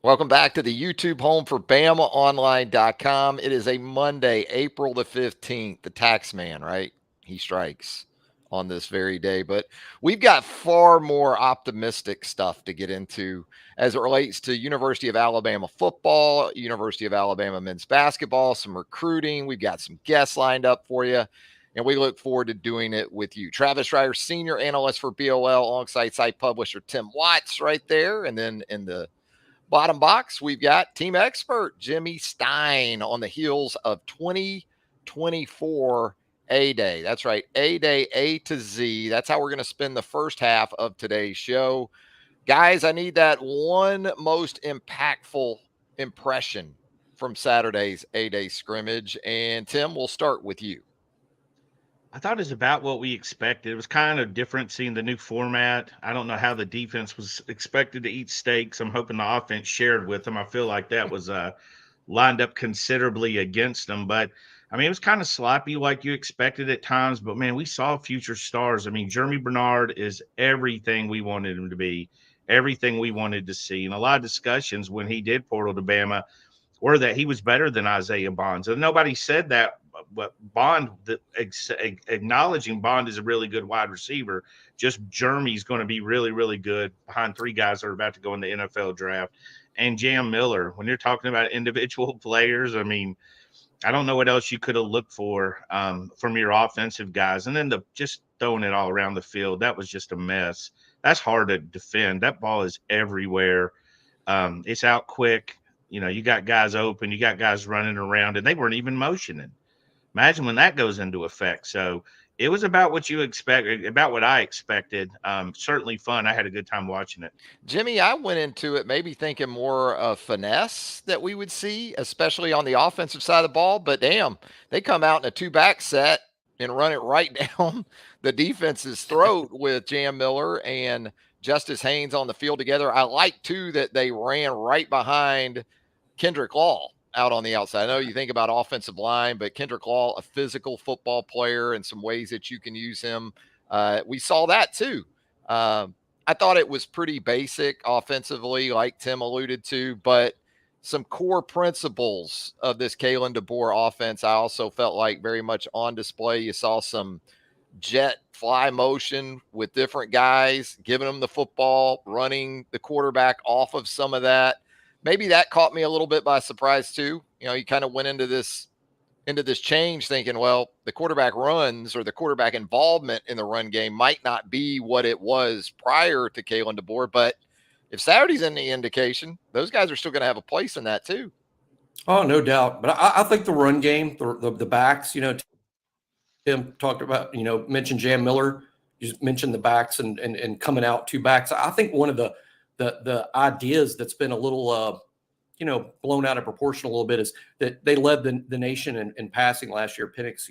Welcome back to the YouTube home for BamaOnLine.com. It is a Monday, April the 15th. The tax man, right? He strikes on this very day. But we've got far more optimistic stuff to get into as it relates to University of Alabama football, University of Alabama men's basketball, some recruiting. We've got some guests lined up for you. And we look forward to doing it with you. Travis Reier, senior analyst for BOL, alongside site publisher Tim Watts right there. And then in the bottom box, we've got team expert Jimmy Stein on the heels of 2024 A Day. That's right, A Day, A to Z. That's how we're going to spend the first half of today's show. Guys, I need that one most impactful impression from Saturday's A Day scrimmage. And Tim, we'll start with you. I thought it was about what we expected. It was kind of different seeing the new format. I don't know how the defense was expected to eat steaks. I'm hoping the offense shared with them. I feel like that was lined up considerably against them. But, I mean, it was kind of sloppy like you expected at times. But, man, we saw future stars. I mean, Jeremy Bernard is everything we wanted him to be, everything we wanted to see. And a lot of discussions when he did portal to Bama were that he was better than Isaiah Bonds. And nobody said that, but Bond, acknowledging Bond is a really good wide receiver. Just Jeremy's going to be really, really good behind three guys that are about to go in the NFL draft. And Jam Miller, when you're talking about individual players, I mean, I don't know what else you could have looked for from your offensive guys. And then just throwing it all around the field, that was just a mess. That's hard to defend. That ball is everywhere. It's out quick. You know, you got guys open, you got guys running around, and they weren't even motioning. Imagine when that goes into effect. So it was about what you expect, about what I expected. Certainly fun. I had a good time watching it. Jimmy, I went into it maybe thinking more of finesse that we would see, especially on the offensive side of the ball. But damn, they come out in a two-back set and run it right down the defense's throat with Jam Miller and Justice Haynes on the field together. I like, too, that they ran right behind Kendrick Law out on the outside. I know you think about offensive line, but Kendrick Law, a physical football player, and some ways that you can use him. We saw that, too. I thought it was pretty basic offensively, like Tim alluded to, but some core principles of this Kalen DeBoer offense, I also felt like very much on display. You saw some jet fly motion with different guys, giving them the football, running the quarterback off of some of that. Maybe that caught me a little bit by surprise too. You know, you kind of went into this change thinking, well, the quarterback runs or the quarterback involvement in the run game might not be what it was prior to Kalen DeBoer. But if Saturday's any indication, those guys are still going to have a place in that too. Oh, no doubt. But I think the run game, the backs, Tim talked about, mentioned Jam Miller. You mentioned the backs and coming out two backs. I think one of the ideas that's been a little blown out of proportion a little bit is that they led the nation in passing last year. Penix,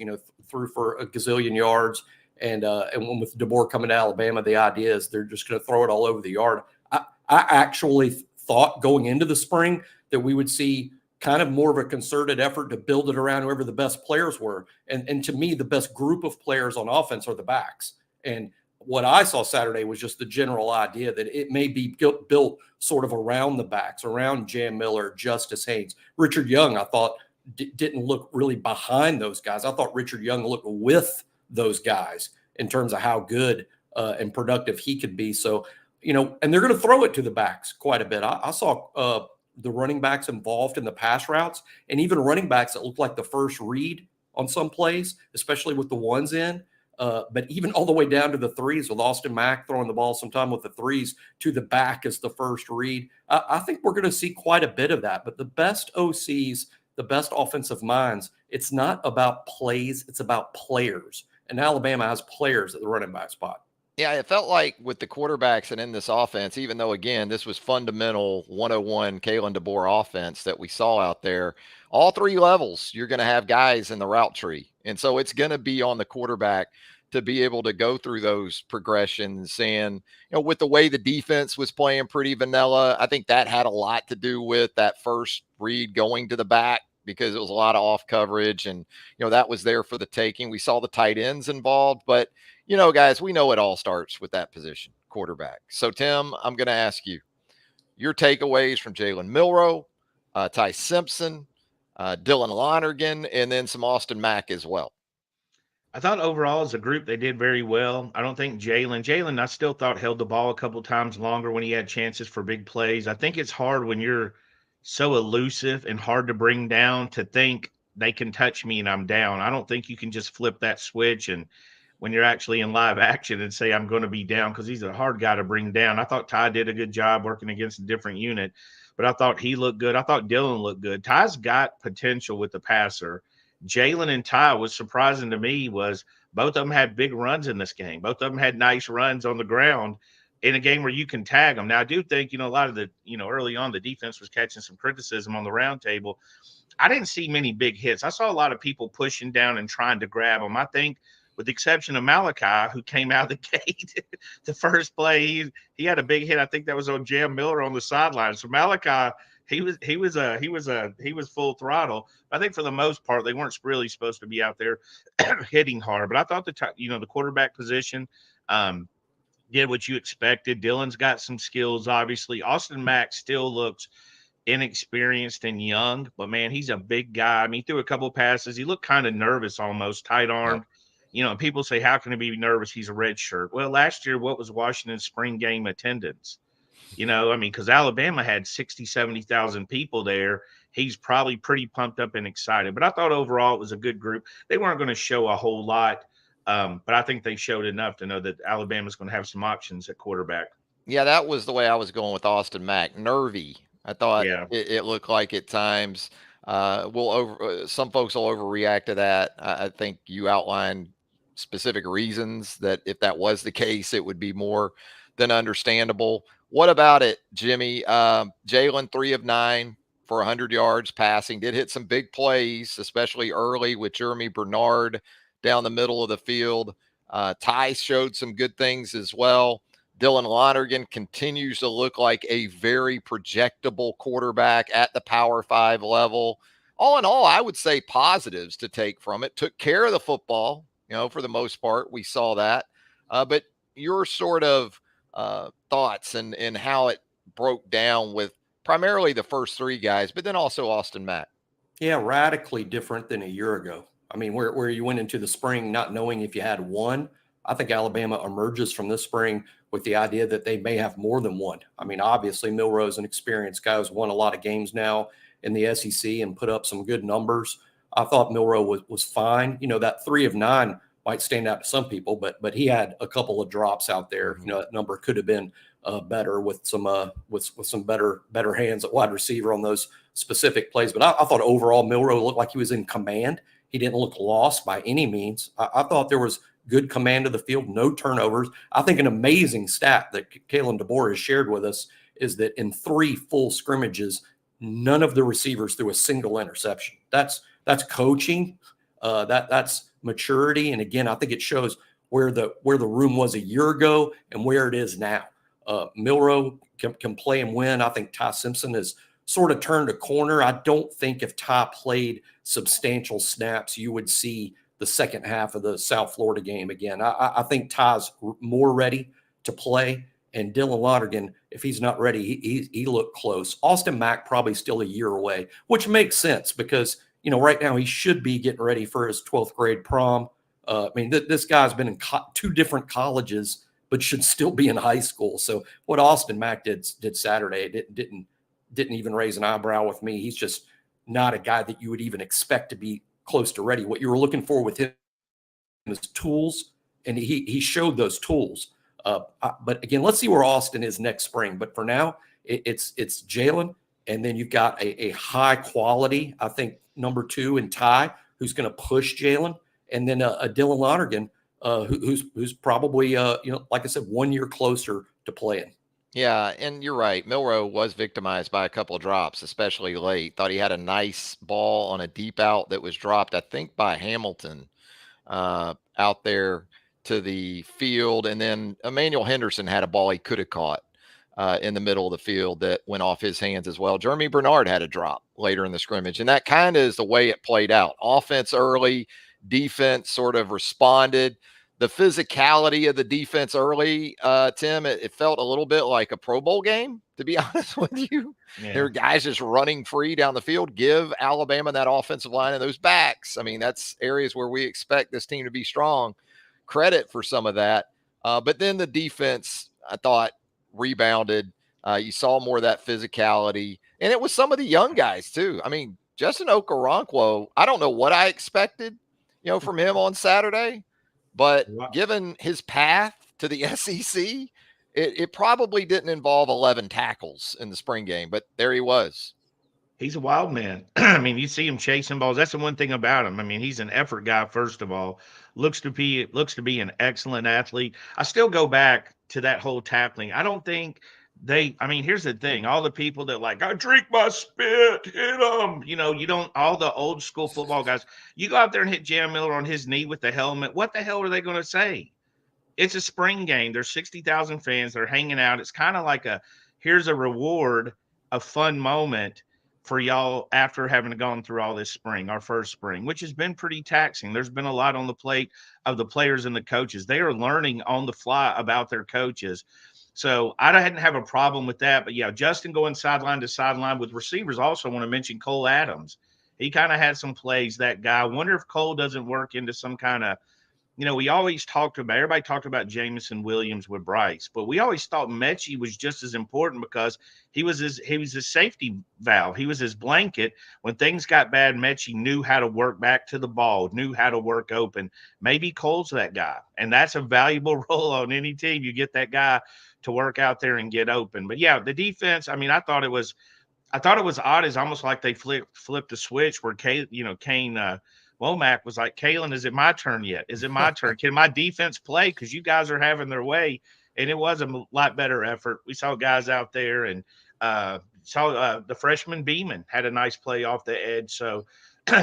threw for a gazillion yards. And when with DeBoer coming to Alabama, the idea is they're just going to throw it all over the yard. I actually thought going into the spring that we would see kind of more of a concerted effort to build it around whoever the best players were. And to me, the best group of players on offense are the backs. And what I saw Saturday was just the general idea that it may be built sort of around the backs, around Jam Miller, Justice Haynes. Richard Young, I thought, didn't look really behind those guys. I thought Richard Young looked with those guys in terms of how good and productive he could be. So, and they're going to throw it to the backs quite a bit. I saw the running backs involved in the pass routes and even running backs that looked like the first read on some plays, especially with the ones in. But even all the way down to the threes with Austin Mack throwing the ball sometime with the threes to the back as the first read. I think we're going to see quite a bit of that. But the best OCs, the best offensive minds, it's not about plays, it's about players. And Alabama has players at the running back spot. Yeah, it felt like with the quarterbacks and in this offense, even though, again, this was fundamental 101 Kalen DeBoer offense that we saw out there, all three levels, you're going to have guys in the route tree. And so it's going to be on the quarterback to be able to go through those progressions. And, with the way the defense was playing pretty vanilla, I think that had a lot to do with that first read going to the back because it was a lot of off coverage and, that was there for the taking. We saw the tight ends involved, but guys, we know it all starts with that position, quarterback. So, Tim, I'm going to ask you, Your takeaways from Jalen Milroe, Ty Simpson, Dylan Lonergan, and then some Austin Mack as well. I thought overall as a group they did very well. I don't think Jalen, I still thought held the ball a couple times longer when he had chances for big plays. I think it's hard when you're so elusive and hard to bring down to think they can touch me and I'm down. I don't think you can just flip that switch and when you're actually in live action and say I'm going to be down because he's a hard guy to bring down. I thought Ty did a good job working against a different unit, but I thought he looked good. I thought Dylan looked good. Ty's got potential with the passer. Jalen and Ty was surprising to me was both of them had big runs in this game. Both of them had nice runs on the ground in a game where you can tag them. Now, I do think, a lot of the, early on the defense was catching some criticism on the round table. I didn't see many big hits. I saw a lot of people pushing down and trying to grab them. I think with the exception of Malachi, who came out of the gate, the first play, he had a big hit. I think that was on Jam Miller on the sideline. So Malachi, he was full throttle. I think for the most part, they weren't really supposed to be out there hitting hard. But I thought the quarterback position did what you expected. Dylan's got some skills, obviously. Austin Mack still looks inexperienced and young, but man, he's a big guy. I mean, he threw a couple passes. He looked kind of nervous, almost tight-armed. People say, how can he be nervous? He's a red shirt. Well, last year, what was Washington's spring game attendance? Because Alabama had 60, 70,000 people there. He's probably pretty pumped up and excited. But I thought overall it was a good group. They weren't going to show a whole lot, but I think they showed enough to know that Alabama's going to have some options at quarterback. Yeah, that was the way I was going with Austin Mack. Nervy. I thought it looked like at times some folks will overreact to that. I think you outlined specific reasons that if that was the case, it would be more than understandable. What about it, Jimmy? Jalen, 3 of 9 for 100 yards passing, did hit some big plays, especially early with Jeremy Bernard down the middle of the field. Ty showed some good things as well. Dylan Lonergan continues to look like a very projectable quarterback at the Power 5 level. All in all, I would say positives to take from it. Took care of the football, for the most part. We saw that. But your sort of thoughts and how it broke down with primarily the first 3 guys, but then also Austin Mack. Yeah, radically different than a year ago. I mean, where you went into the spring not knowing if you had one. I think Alabama emerges from this spring with the idea that they may have more than one. I mean, obviously, Milroe's an experienced guy who's won a lot of games now in the SEC and put up some good numbers. I thought Milroe was fine. That 3 of 9 might stand out to some people, but he had a couple of drops out there. That number could have been better with some better hands at wide receiver on those specific plays. But I thought overall Milroe looked like he was in command. He didn't look lost by any means. I thought there was good command of the field, no turnovers. I think an amazing stat that Kalen DeBoer has shared with us is that in 3 full scrimmages, none of the receivers threw a single interception. That's coaching. That's maturity. And again, I think it shows where the room was a year ago and where it is now. Milroe can play and win. I think Ty Simpson has sort of turned a corner. I don't think if Ty played substantial snaps, you would see the second half of the South Florida game again. I think Ty's more ready to play. And Dylan Lonergan, if he's not ready, he looked close. Austin Mack probably still a year away, which makes sense because, right now he should be getting ready for his 12th grade prom. This guy's been in 2 different colleges, but should still be in high school. So what Austin Mack did Saturday didn't even raise an eyebrow with me. He's just not a guy that you would even expect to be close to ready. What you were looking for with him is tools, and he showed those tools. But again, let's see where Austin is next spring. But for now, it's Jalen, and then you've got a high quality, I think, number 2 in Ty, who's going to push Jalen, and then a Dylan Lonergan, who's probably like I said, 1 year closer to playing. Yeah, and you're right. Milroe was victimized by a couple of drops, especially late. Thought he had a nice ball on a deep out that was dropped, I think, by Hamilton out there to the field. And then Emmanuel Henderson had a ball he could have caught in the middle of the field that went off his hands as well. Jeremy Bernard had a drop later in the scrimmage, and that kind of is the way it played out. Offense early, defense sort of responded. the physicality of the defense early, Tim, it felt a little bit like a Pro Bowl game, to be honest with you. There Yeah. were guys just running free down the field. Give Alabama that offensive line and those backs. I mean, that's areas where we expect this team to be strong. Credit for some of that. But then the defense, I thought, rebounded. You saw more of that physicality. And it was some of the young guys, too. I mean, Justin Okoronkwo, I don't know what I expected, from him on Saturday. But given his path to the SEC, it probably didn't involve 11 tackles in the spring game, but there he was. He's a wild man. I mean, you see him chasing balls. That's the one thing about him. I mean, he's an effort guy, first of all. Looks to be an excellent athlete. I still go back to that whole tackling. I don't think here's the thing. All the people that I drink my spit, hit him. You don't, all the old school football guys, you go out there and hit Jam Miller on his knee with the helmet. What the hell are they going to say? It's a spring game. There's 60,000 fans. They're hanging out. It's kind of like here's a reward, a fun moment for y'all after having gone through all this spring, our first spring, which has been pretty taxing. There's been a lot on the plate of the players and the coaches. They are learning on the fly about their coaches. So I didn't have a problem with that. But, yeah, Justin going sideline to sideline with receivers. Also want to mention Cole Adams. He kind of had some plays, that guy. I wonder if Cole doesn't work into some kind of, we always everybody talked about Jamison Williams with Bryce, but we always thought Mechie was just as important because he was his safety valve. He was his blanket. When things got bad, Mechie knew how to work back to the ball, knew how to work open. Maybe Cole's that guy, and that's a valuable role on any team. You get that guy to work out there and get open. But yeah, the defense, I mean, I thought it was odd. It's almost like they flipped the switch where Kane Womack was like, Kalen, is it my turn yet? Is it my turn? Can my defense play? Because you guys are having their way. And it was a lot better effort. We saw guys out there and saw the freshman Beeman had a nice play off the edge. So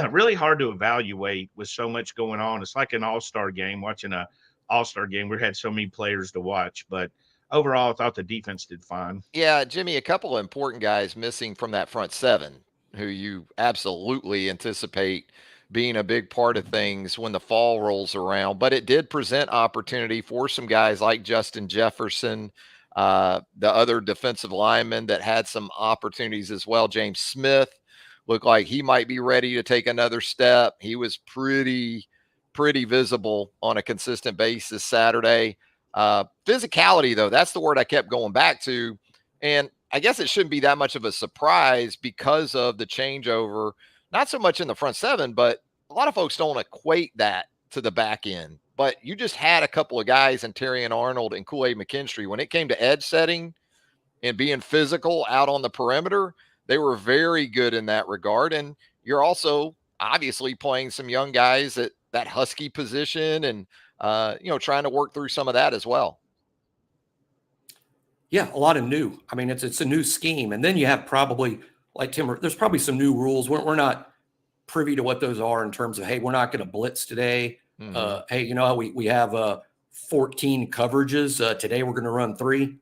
really hard to evaluate with so much going on. It's like an all-star game, watching an all-star game. We had so many players to watch. But overall, I thought the defense did fine. Yeah, Jimmy, a couple of important guys missing from that front seven who you absolutely anticipate being a big part of things when the fall rolls around. But it did present opportunity for some guys like Justin Jefferson, the other defensive lineman that had some opportunities as well. James Smith looked like he might be ready to take another step. He was pretty visible on a consistent basis Saturday. Physicality, though, that's the word I kept going back to. And I guess it shouldn't be that much of a surprise because of the changeover. Not so much in the front seven, but a lot of folks don't equate that to the back end. But you just had a couple of guys in Terry and Arnold and Kool-Aid McKinstry. When it came to edge setting and being physical out on the perimeter, they were very good in that regard. And you're also obviously playing some young guys at that Husky position and, trying to work through some of that as well. Yeah, a lot of new. I mean, it's a new scheme. And then you have probably – like Tim, there's probably some new rules. We're not privy to what those are in terms of, hey, we're not going to blitz today. Mm-hmm. Hey, we have 14 coverages. Today we're going to run 3.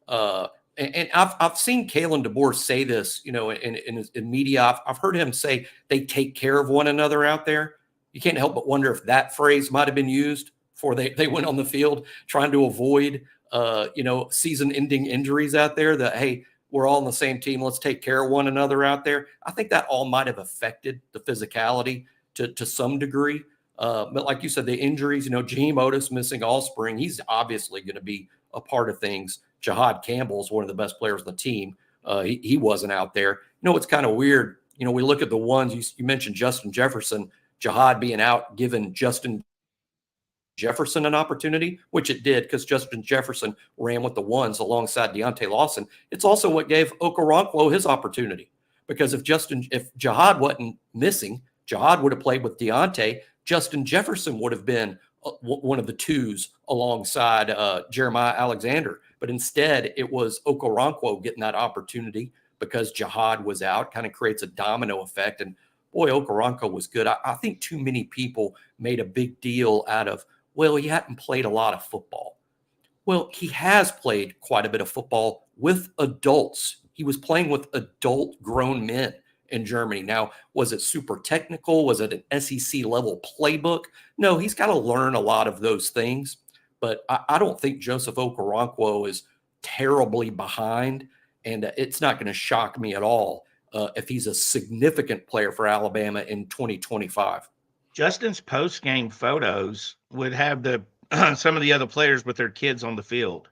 And I've seen Kalen DeBoer say this, in media. I've heard him say they take care of one another out there. You can't help but wonder if that phrase might have been used before they went on the field trying to avoid, season-ending injuries out there. That, hey, we're all on the same team. Let's take care of one another out there. I think that all might have affected the physicality to some degree. But like you said, the injuries, Jaheim Otis missing all spring. He's obviously going to be a part of things. Jahad Campbell is one of the best players on the team. He wasn't out there. It's kind of weird. We look at the ones you mentioned, Justin Jefferson, Jahad being out, giving Justin Jefferson an opportunity, which it did because Justin Jefferson ran with the ones alongside Deontay Lawson. It's also what gave Okoronkwo his opportunity, because if Jahad wasn't missing, Jahad would have played with Deontay. Justin Jefferson would have been one of the twos alongside Jeremiah Alexander. But instead, it was Okoronkwo getting that opportunity because Jahad was out. Kind of creates a domino effect. And boy, Okoronkwo was good. I think too many people made a big deal out of, well, he hadn't played a lot of football. Well, he has played quite a bit of football with adults. He was playing with adult grown men in Germany. Now, was it super technical? Was it an SEC level playbook? No, he's got to learn a lot of those things. But I don't think Joseph Okoronkwo is terribly behind, and it's not going to shock me at all if he's a significant player for Alabama in 2025. Justin's post-game photos would have the some of the other players with their kids on the field.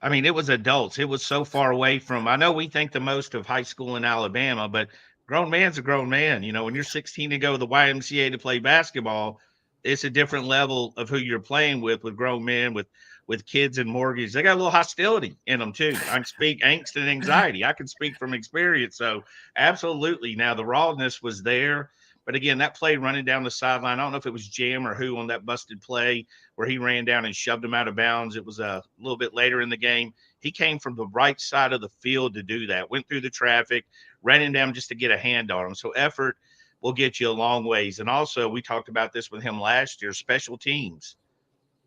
I mean, it was adults. It was so far away from. I know we think the most of high school in Alabama, but grown man's a grown man. You know, when you're 16 to go to the YMCA to play basketball, it's a different level of who you're playing with grown men, with kids and mortgages. They got a little hostility in them too. I can speak angst and anxiety. I can speak from experience. So absolutely. Now the rawness was there. But again, that play running down the sideline, I don't know if it was Jam or who on that busted play where he ran down and shoved him out of bounds. It was a little bit later in the game. He came from the right side of the field to do that, went through the traffic, ran him down just to get a hand on him. So effort will get you a long ways. And also, we talked about this with him last year, special teams.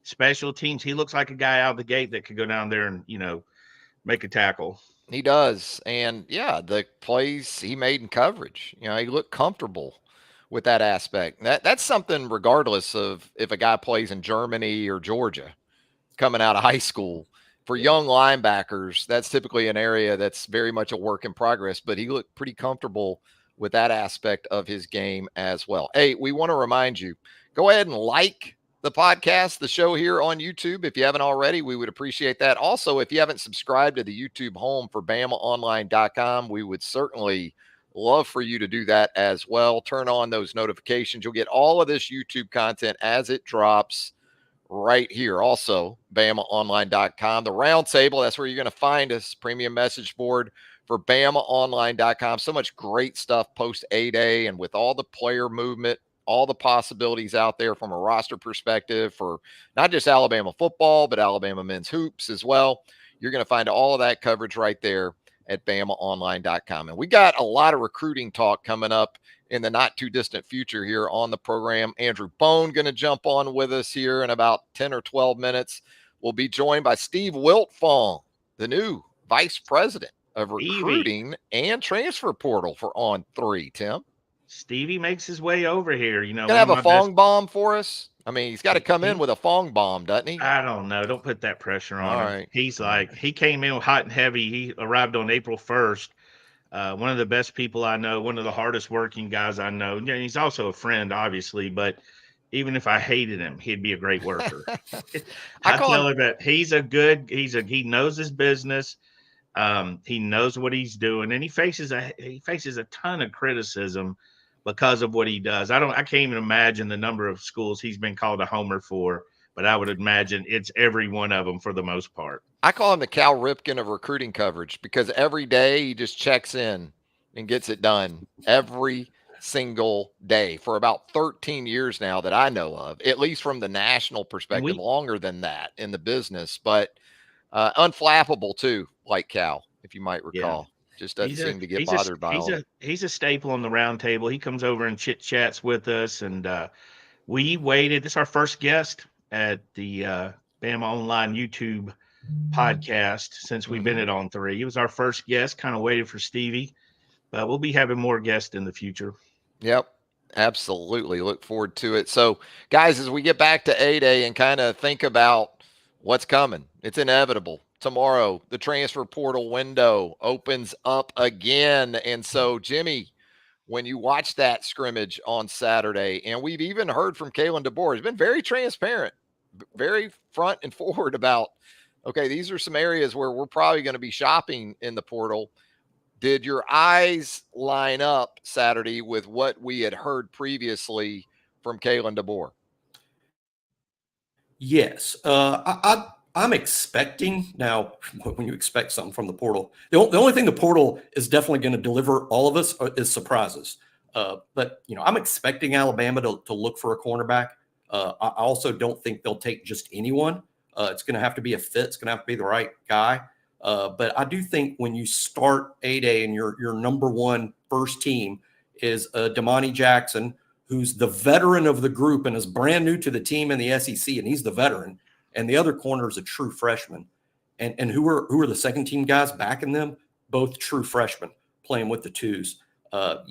Special teams. He looks like a guy out of the gate that could go down there and, make a tackle. He does. And yeah, the plays he made in coverage, he looked comfortable with that aspect. That's something regardless of if a guy plays in Germany or Georgia coming out of high school. For young linebackers, that's typically an area that's very much a work in progress, but he looked pretty comfortable with that aspect of his game as well. Hey, we want to remind you, go ahead and like the podcast, the show here on YouTube. If you haven't already, we would appreciate that. Also, if you haven't subscribed to the YouTube home for BamaOnLine.com, we would certainly love for you to do that as well. Turn on those notifications. You'll get all of this YouTube content as it drops right here. Also, BamaOnline.com. The roundtable, that's where you're going to find us. Premium message board for BamaOnline.com. So much great stuff post A-Day, and with all the player movement, all the possibilities out there from a roster perspective for not just Alabama football, but Alabama men's hoops as well. You're going to find all of that coverage right there at BamaOnline.com. And we got a lot of recruiting talk coming up in the not too distant future here on the program. Andrew Bone going to jump on with us here in about 10 or 12 minutes. We'll be joined by Steve Wiltfong, the new vice president of recruiting and transfer portal for On3. Tim? Stevie makes his way over here. Gonna have a Fong bomb for us? I mean, he's got to come in with a Fong bomb, doesn't he? I don't know. Don't put that pressure on him. Right. He's he came in hot and heavy. He arrived on April 1st. One of the best people I know, one of the hardest working guys I know. Yeah, he's also a friend, obviously, but even if I hated him, he'd be a great worker. I tell him that he knows his business. He knows what he's doing, and he faces a ton of criticism because of what he does. I can't even imagine the number of schools he's been called a homer for, but I would imagine it's every one of them for the most part. I call him the Cal Ripken of recruiting coverage because every day he just checks in and gets it done every single day for about 13 years now that I know of, at least from the national perspective, longer than that in the business, but unflappable too, like Cal, if you might recall. Yeah. Just doesn't seem to get bothered by all. He's a staple on the round table. He comes over and chit chats with us, and we waited. This is our first guest at the BamaOnLine YouTube podcast since we've been at On3. He was our first guest. Kind of waited for Stevie, but we'll be having more guests in the future. Yep, absolutely. Look forward to it. So, guys, as we get back to A-Day and kind of think about what's coming, it's inevitable. Tomorrow, the transfer portal window opens up again. And so, Jimmy, when you watch that scrimmage on Saturday, and we've even heard from Kalen DeBoer, he's been very transparent, very front and forward about, okay, these are some areas where we're probably going to be shopping in the portal. Did your eyes line up Saturday with what we had heard previously from Kalen DeBoer? Yes. I'm expecting now when you expect something from the portal, the only thing the portal is definitely going to deliver all of us is surprises. But, I'm expecting Alabama to look for a cornerback. I also don't think they'll take just anyone. It's going to have to be a fit. It's going to have to be the right guy. But I do think when you start A-Day and your number one first team is Damani Jackson, who's the veteran of the group and is brand new to the team in the SEC, and he's the veteran. And the other corner is a true freshman. And who are the second team guys backing them? Both true freshmen playing with the twos.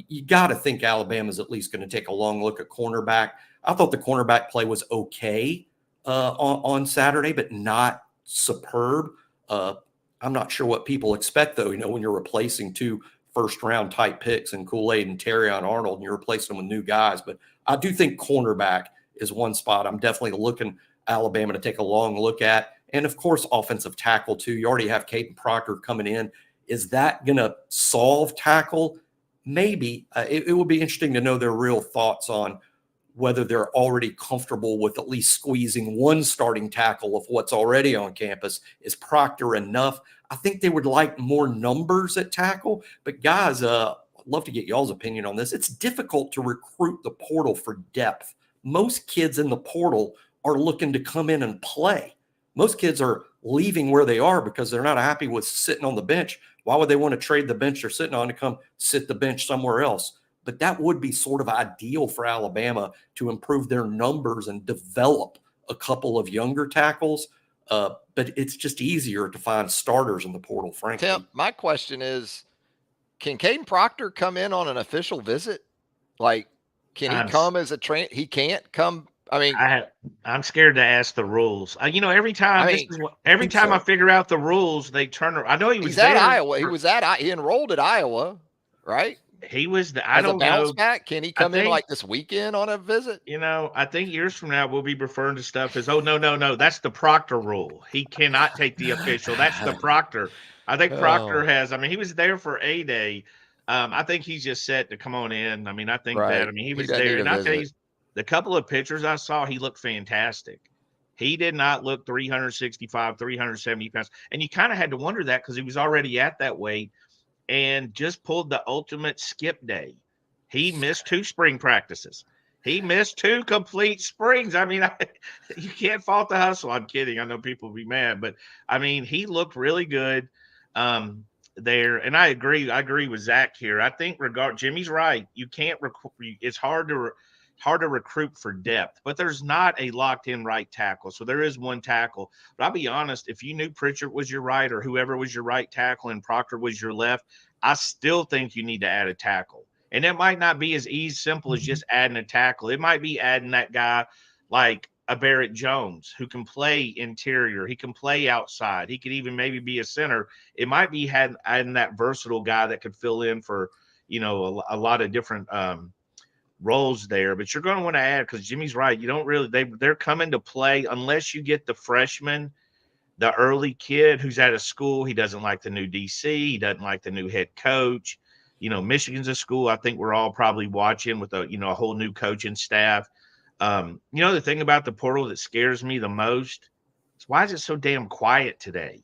You got to think Alabama's at least going to take a long look at cornerback. I thought the cornerback play was okay on Saturday, but not superb. I'm not sure what people expect, though, when you're replacing 2 first-round type picks and Kool-Aid and Terrion Arnold, and you're replacing them with new guys. But I do think cornerback is one spot I'm definitely looking Alabama to take a long look at. And, of course, offensive tackle, too. You already have Caden Proctor coming in. Is that going to solve tackle? Maybe. It would be interesting to know their real thoughts on whether they're already comfortable with at least squeezing one starting tackle of what's already on campus. Is Proctor enough? I think they would like more numbers at tackle. But, guys, I'd love to get y'all's opinion on this. It's difficult to recruit the portal for depth. Most kids in the portal are looking to come in and play. Most kids are leaving where they are because they're not happy with sitting on the bench. Why would they want to trade the bench they're sitting on to come sit the bench somewhere else? But that would be sort of ideal for Alabama to improve their numbers and develop a couple of younger tackles. But it's just easier to find starters in the portal, frankly. Tim, my question is, can Caden Proctor come in on an official visit? Like, can he come as a train? He can't come. I mean, I'm scared to ask the rules. Every time, I figure out the rules, they turn around. I know he's at Iowa. He enrolled at Iowa, right? He was I don't know. Back. Can he come in like this weekend on a visit? I think years from now we'll be referring to stuff as, oh, no, that's the Proctor rule. He cannot take the official. That's the Proctor. I think Proctor has. He was there for a day. I think he's just set to come on in. I think that. He was there. And I tell you, the couple of pictures I saw, he looked fantastic. He did not look 365, 370 pounds. And you kind of had to wonder that because he was already at that weight and just pulled the ultimate skip day. He missed 2 spring practices. He missed 2 complete springs. You can't fault the hustle. I'm kidding. I know people will be mad, but he looked really good there. And I agree with Zach here. I think Jimmy's right. You can't it's hard to recruit for depth, but there's not a locked in right tackle. So there is one tackle, but I'll be honest, if you knew Pritchard was your right or whoever was your right tackle and Proctor was your left, I still think you need to add a tackle. And it might not be as simple as just adding a tackle. It might be adding that guy like a Barrett Jones who can play interior. He can play outside. He could even maybe be a center. It might be adding that versatile guy that could fill in for, a lot of different roles there, but you're going to want to add, because Jimmy's right. You don't really, they're coming to play unless you get the freshman, the early kid who's at a school. He doesn't like the new DC. He doesn't like the new head coach. Michigan's a school I think we're all probably watching with a whole new coaching staff. The thing about the portal that scares me the most is, why is it so damn quiet today?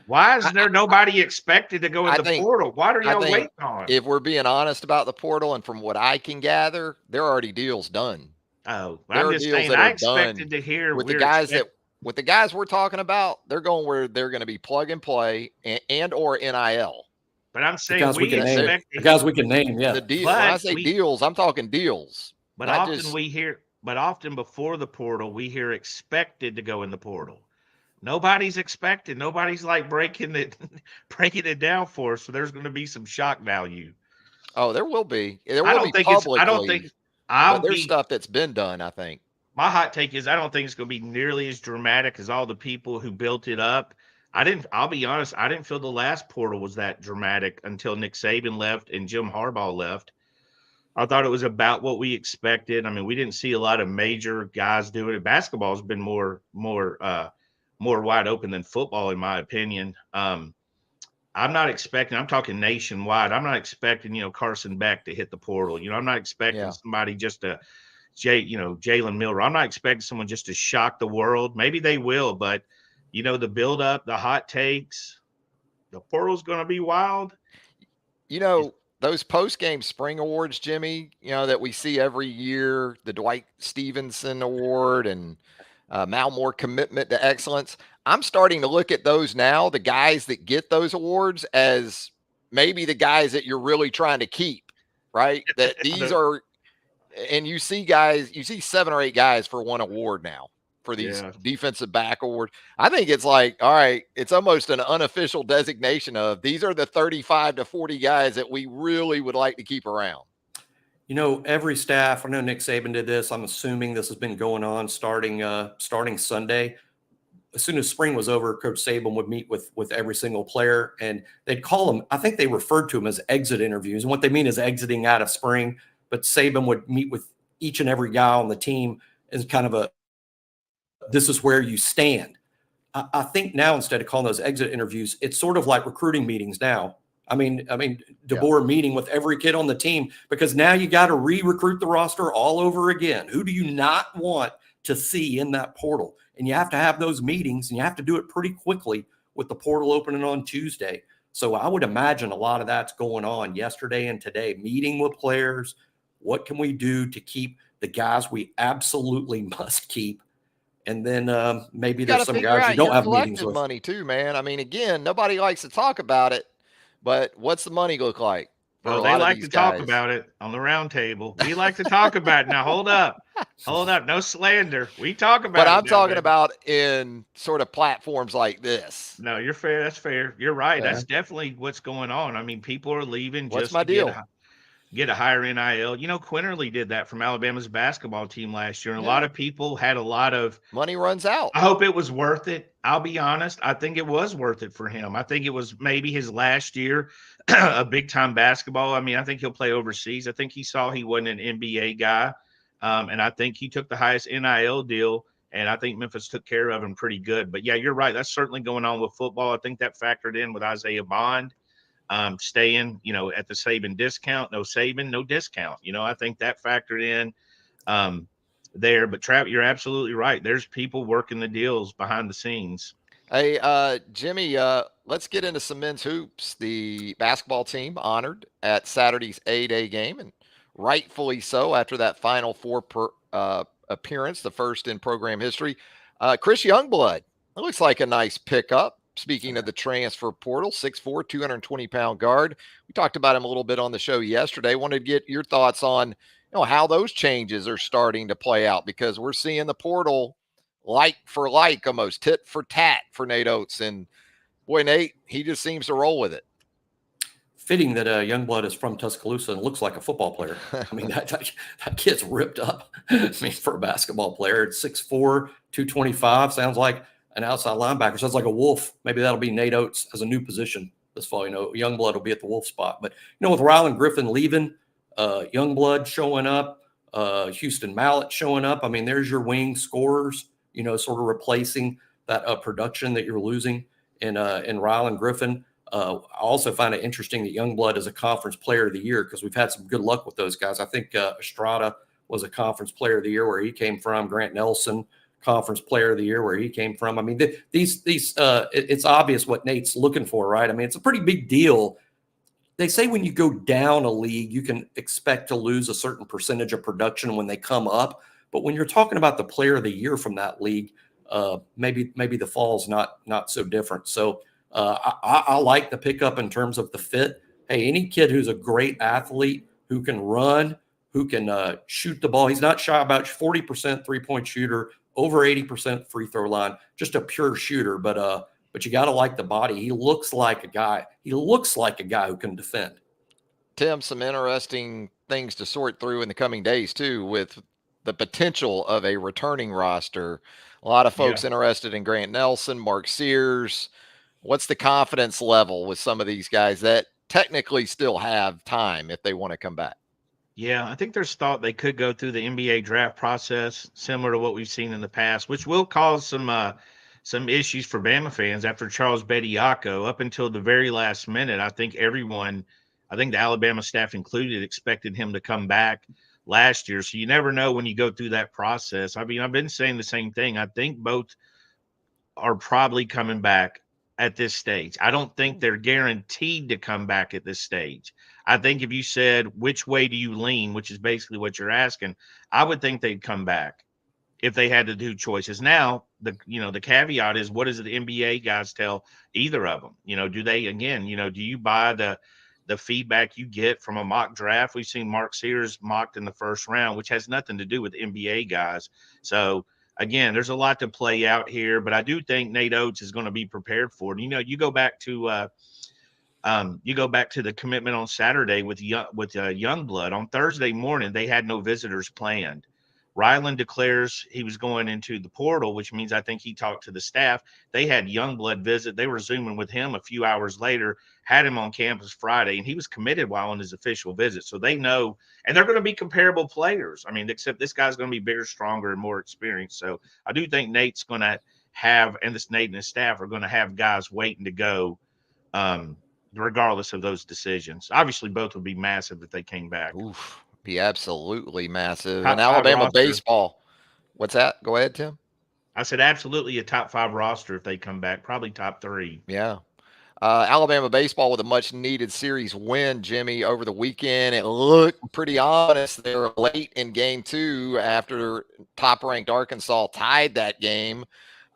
Why is there nobody expected to go in the portal? What are y'all waiting on? If we're being honest about the portal, and from what I can gather, there are already deals done. Oh, I'm just saying, I expected to hear with the guys we're talking about. They're going where they're going to be plug and play and or NIL. But I'm saying the guys we can name, yeah. When I say deals, I'm talking deals. But often before the portal, we hear expected to go in the portal. Nobody's expected. Nobody's like breaking it down for us. So there's going to be some shock value. Oh, there will be. There's stuff that's been done, I think. My hot take is, I don't think it's going to be nearly as dramatic as all the people who built it up. I'll be honest, I didn't feel the last portal was that dramatic until Nick Saban left and Jim Harbaugh left. I thought it was about what we expected. We didn't see a lot of major guys doing it. Basketball has been more wide open than football, in my opinion. I'm talking nationwide. I'm not expecting, Carson Beck to hit the portal. I'm not expecting somebody just to, Jalen Miller. I'm not expecting someone just to shock the world. Maybe they will, but, the build up, the hot takes, the portal's going to be wild. Those post-game spring awards, Jimmy, that we see every year, the Dwight Stevenson Award and Malmore Commitment to Excellence. I'm starting to look at those now, the guys that get those awards, as maybe the guys that you're really trying to keep, right? That these are, and you see 7 or 8 guys for one award now. for these Yeah. defensive back awards. I think it's like, all right, it's almost an unofficial designation of these are the 35 to 40 guys that we really would like to keep around. You know, every staff, I know Nick Saban did this. I'm assuming this has been going on starting Sunday. As soon as spring was over, Coach Saban would meet with every single player, and they'd call them. I think they referred to them as exit interviews, and what they mean is exiting out of spring. But Saban would meet with each and every guy on the team as kind of a, this is where you stand. I think now, instead of calling those exit interviews, it's sort of like recruiting meetings now. I mean, DeBoer meeting with every kid on the team, because now you got to re-recruit the roster all over again. Who do you not want to see in that portal? And you have to have those meetings, and you have to do it pretty quickly with the portal opening on Tuesday. So I would imagine a lot of that's going on yesterday and today, meeting with players. What can we do to keep the guys we absolutely must keep? And then maybe there's some guys you don't have meetings with. Money too, man. I mean, again, nobody likes to talk about it, but what's the money look like for Oh, a they lot of like these to talk guys? about it on the round table. We like to talk about it. Now, hold up. No slander. We talk about it. But I'm now, talking man. about in sort of platforms like this. No, you're fair. That's fair. You're right. Yeah. That's definitely what's going on. I mean, people are leaving What's just my to deal? get a higher NIL. You know, Quinterly did that from Alabama's basketball team last year, and a lot of people had a lot of money runs out. I hope it was worth it. I'll be honest. I think it was worth it for him. I think it was maybe his last year of big time basketball. I mean, I think he'll play overseas. I think he saw he wasn't an NBA guy. And I think he took the highest NIL deal. And I think Memphis took care of him pretty good. But yeah, you're right. That's certainly going on with football. I think that factored in with Isaiah Bond staying, at the Saban discount. No Saban, no discount. I think that factored in there. But Trav, you're absolutely right. There's people working the deals behind the scenes. Hey, Jimmy, let's get into some men's hoops. The basketball team honored at Saturday's A-Day game, and rightfully so after that Final Four appearance, the first in program history. Chris Youngblood, it looks like a nice pickup. Speaking of the transfer portal, 6'4", 220-pound guard. We talked about him a little bit on the show yesterday. Wanted to get your thoughts on how those changes are starting to play out, because we're seeing the portal like for like, almost tit for tat for Nate Oates. And boy, Nate, he just seems to roll with it. Fitting that Youngblood is from Tuscaloosa and looks like a football player. I mean, that kid's ripped up. I mean, for a basketball player, it's 6'4", 225. Sounds like an outside linebacker. Sounds like a Wolf. Maybe that'll be Nate Oates as a new position this fall. Youngblood will be at the Wolf spot. But, with Rylan Griffin leaving, Youngblood showing up, Houston Mallett showing up. I mean, there's your wing scorers, sort of replacing that production that you're losing in Rylan Griffin. I also find it interesting that Youngblood is a conference player of the year, because we've had some good luck with those guys. I think Estrada was a conference player of the year where he came from. Grant Nelson, conference player of the year where he came from. I mean, it's obvious what Nate's looking for, right? I mean, it's a pretty big deal. They say when you go down a league, you can expect to lose a certain percentage of production when they come up. But when you're talking about the player of the year from that league, maybe the fall's not so different. So I like the pickup in terms of the fit. Hey, any kid who's a great athlete, who can run, who can shoot the ball. He's not shy about 40% three-point shooter, over 80% free throw line, just a pure shooter. But you got to like the body. He looks like a guy. He looks like a guy who can defend. Tim, some interesting things to sort through in the coming days too, with the potential of a returning roster. A lot of folks interested in Grant Nelson, Mark Sears. What's the confidence level with some of these guys that technically still have time if they want to come back? Yeah, I think there's thought they could go through the NBA draft process, similar to what we've seen in the past, which will cause some issues for Bama fans after Charles Bediako. Up until the very last minute, I think the Alabama staff included, expected him to come back last year. So you never know when you go through that process. I mean, I've been saying the same thing. I think both are probably coming back at this stage. I don't think they're guaranteed to come back at this stage. I think if you said, which way do you lean, which is basically what you're asking, I would think they'd come back if they had to do choices. Now, the caveat is, what does the NBA guys tell either of them? Do they, again, do you buy the feedback you get from a mock draft? We've seen Mark Sears mocked in the first round, which has nothing to do with NBA guys. So again, there's a lot to play out here, but I do think Nate Oates is going to be prepared for it. You go back to the commitment on Saturday with Youngblood. On Thursday morning, they had no visitors planned. Ryland declares he was going into the portal, which means I think he talked to the staff. They had Youngblood visit. They were Zooming with him a few hours later, had him on campus Friday, and he was committed while on his official visit. So they know, and they're going to be comparable players. I mean, except this guy's going to be bigger, stronger, and more experienced. So I do think Nate's going to have, and Nate and his staff are going to have guys waiting to go, regardless of those decisions. Obviously, both would be massive if they came back. Oof. Be absolutely massive. Top And 5 Alabama roster. baseball. What's that? Go ahead, Tim. I said absolutely a top 5 roster if they come back, probably top 3. Yeah. Alabama baseball with a much needed series win, Jimmy, over the weekend. It looked pretty honest. They were late in game 2 after top ranked Arkansas tied that game.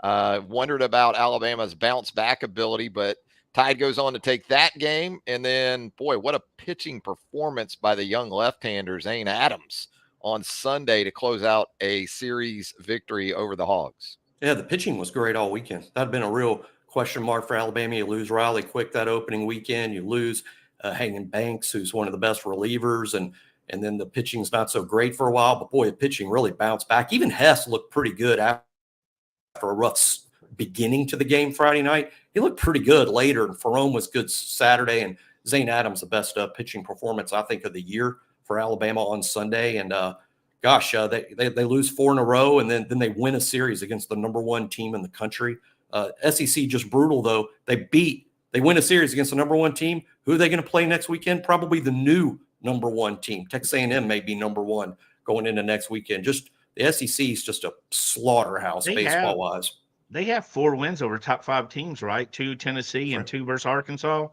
Wondered about Alabama's bounce back ability, but Tide goes on to take that game. And then, boy, what a pitching performance by the young left-hander, Zane Adams, on Sunday to close out a series victory over the Hogs. Yeah, the pitching was great all weekend. That'd been a real question mark for Alabama. You lose Riley Quick that opening weekend. You lose Hagan Banks, who's one of the best relievers. And then the pitching's not so great for a while. But, boy, the pitching really bounced back. Even Hess looked pretty good after a rough beginning to the game Friday night. He looked pretty good later, and Ferrone was good Saturday, and Zane Adams the best pitching performance I think of the year for Alabama on Sunday. And they lose 4 in a row, and then they win a series against the number 1 team in the country. SEC just brutal though. They win a series against the number 1 team. Who are they going to play next weekend? Probably the new number 1 team. Texas A&M may be number 1 going into next weekend. Just the SEC is just a slaughterhouse baseball wise. They have 4 wins over top 5 teams, right? 2 Tennessee and 2 versus Arkansas.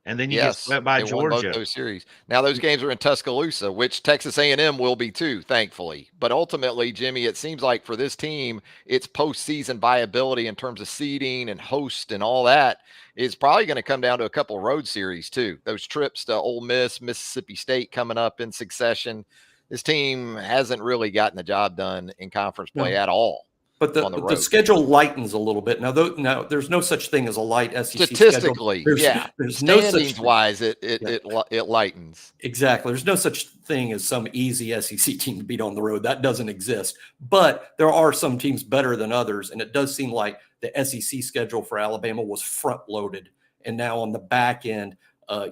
And then you get swept by Georgia. Won both those series. Now those games are in Tuscaloosa, which Texas A&M will be too, thankfully. But ultimately, Jimmy, it seems like for this team, its postseason viability in terms of seeding and host and all that is probably going to come down to a couple road series too. Those trips to Ole Miss, Mississippi State coming up in succession. This team hasn't really gotten the job done in conference play at all. But the schedule lightens a little bit. Now, there's no such thing as a light SEC statistically schedule. There's no such wise it lightens. Exactly. There's no such thing as some easy SEC team to beat on the road. That doesn't exist. But there are some teams better than others, and it does seem like the SEC schedule for Alabama was front loaded, and now on the back end,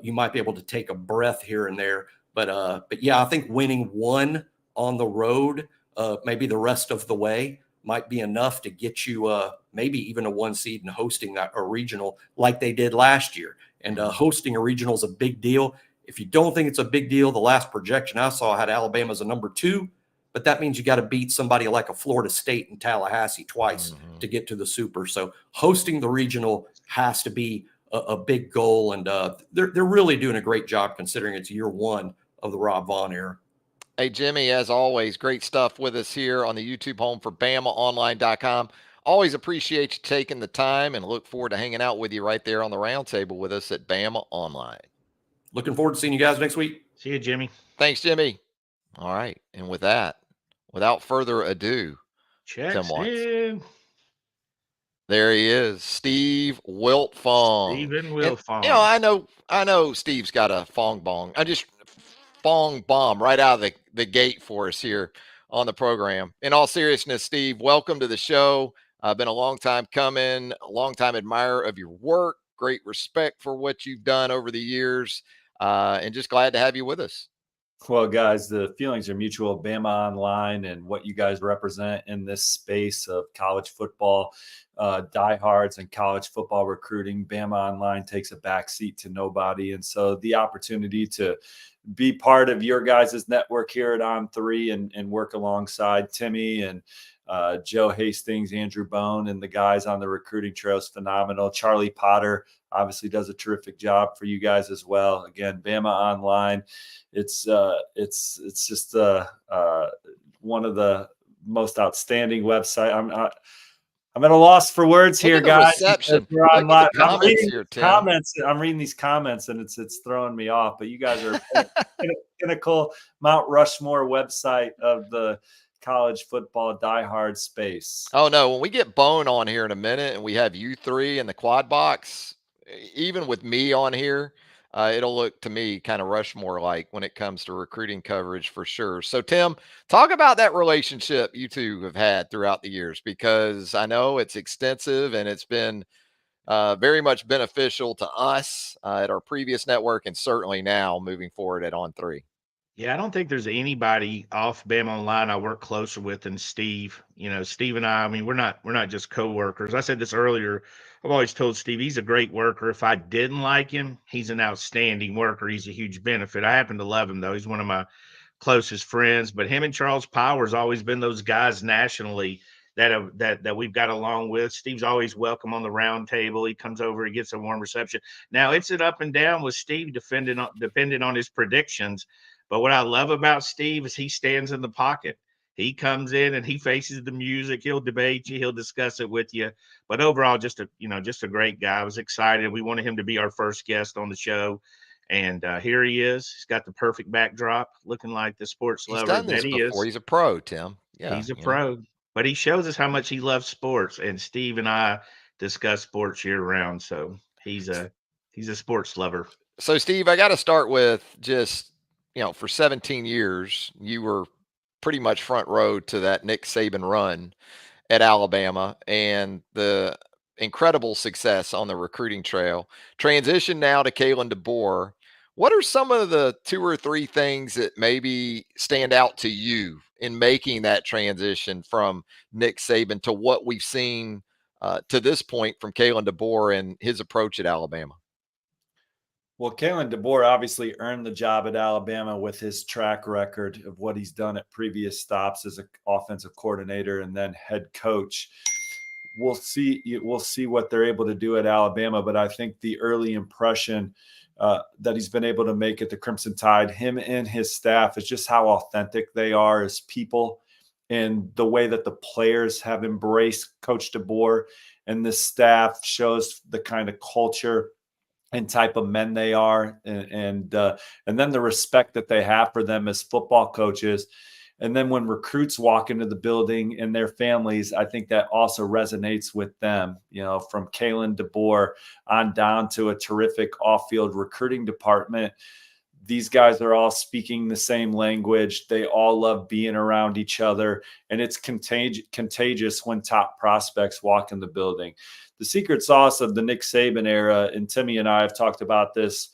you might be able to take a breath here and there. But yeah, I think winning 1 on the road, maybe the rest of the way, might be enough to get you maybe even a 1 seed and hosting a regional like they did last year. And hosting a regional is a big deal. If you don't think it's a big deal, the last projection I saw had Alabama as a number 2, but that means you got to beat somebody like a Florida State and Tallahassee twice to get to the Super. So hosting the regional has to be a big goal, and they're really doing a great job considering it's year 1 of the Rob Vaughn era. Hey, Jimmy, as always, great stuff with us here on the YouTube home for BamaOnLine.com. Always appreciate you taking the time and look forward to hanging out with you right there on the roundtable with us at Bama Online. Looking forward to seeing you guys next week. See you, Jimmy. Thanks, Jimmy. All right. And with that, without further ado, Tim Watts. There he is, Steve Wiltfong. Steven Wiltfong. And, I know Steve's got a Fong Bong. I just Fong bomb right out of the gate for us here on the program. In all seriousness, Steve, welcome to the show. Been a long time coming, a long time admirer of your work, great respect for what you've done over the years, and just glad to have you with us. Well, guys, the feelings are mutual. Bama Online and what you guys represent in this space of college football, diehards and college football recruiting. Bama Online takes a backseat to nobody. And so the opportunity to be part of your guys' network here at On3 and work alongside Timmy and Joe Hastings, Andrew Bone, and the guys on the recruiting trail is phenomenal. Charlie Potter obviously does a terrific job for you guys as well. Again, Bama Online, it's just one of the most outstanding website. I'm at a loss for words here, guys. We're on live. I'm reading these comments, and it's throwing me off. But you guys are pinnacle Mount Rushmore website of the college football diehard space? Oh no, when we get Bone on here in a minute and we have you three in the quad box, even with me on here, it'll look to me kind of Rushmore like when it comes to recruiting coverage for sure. So Tim, talk about that relationship you two have had throughout the years, because I know it's extensive and it's been very much beneficial to us at our previous network and certainly now moving forward at On Three. Yeah, I don't think there's anybody off BamaOnLine I work closer with than Steve. Steve and I mean, we're not just coworkers. I said this earlier. I've always told Steve he's a great worker. If I didn't like him, he's an outstanding worker. He's a huge benefit. I happen to love him though. He's one of my closest friends. But him and Charles Power's always been those guys nationally that we've got along with. Steve's always welcome on the round table. He comes over, he gets a warm reception. Now it's an up and down with Steve depending on his predictions. But what I love about Steve is he stands in the pocket. He comes in and he faces the music. He'll debate you. He'll discuss it with you. But overall, just a great guy. I was excited. We wanted him to be our first guest on the show. And here he is. He's got the perfect backdrop, looking like the sports He's lover done this that he before. is. He's a pro, Tim. Yeah, He's a pro. But he shows us how much he loves sports. And Steve and I discuss sports year round. So he's a sports lover. So Steve, I got to start with just, for 17 years, you were pretty much front row to that Nick Saban run at Alabama and the incredible success on the recruiting trail. Transition now to Kalen DeBoer. What are some of the 2 or 3 things that maybe stand out to you in making that transition from Nick Saban to what we've seen to this point from Kalen DeBoer and his approach at Alabama? Well, Kalen DeBoer obviously earned the job at Alabama with his track record of what he's done at previous stops as an offensive coordinator and then head coach. We'll see what they're able to do at Alabama, but I think the early impression that he's been able to make at the Crimson Tide, him and his staff, is just how authentic they are as people and the way that the players have embraced Coach DeBoer, and the staff shows the kind of culture and type of men they are, and then the respect that they have for them as football coaches. And then when recruits walk into the building and their families, I think that also resonates with them, from Kalen DeBoer on down to a terrific off-field recruiting department. These guys are all speaking the same language. They all love being around each other, and it's contagious when top prospects walk in the building. The secret sauce of the Nick Saban era, and Timmy and I have talked about this,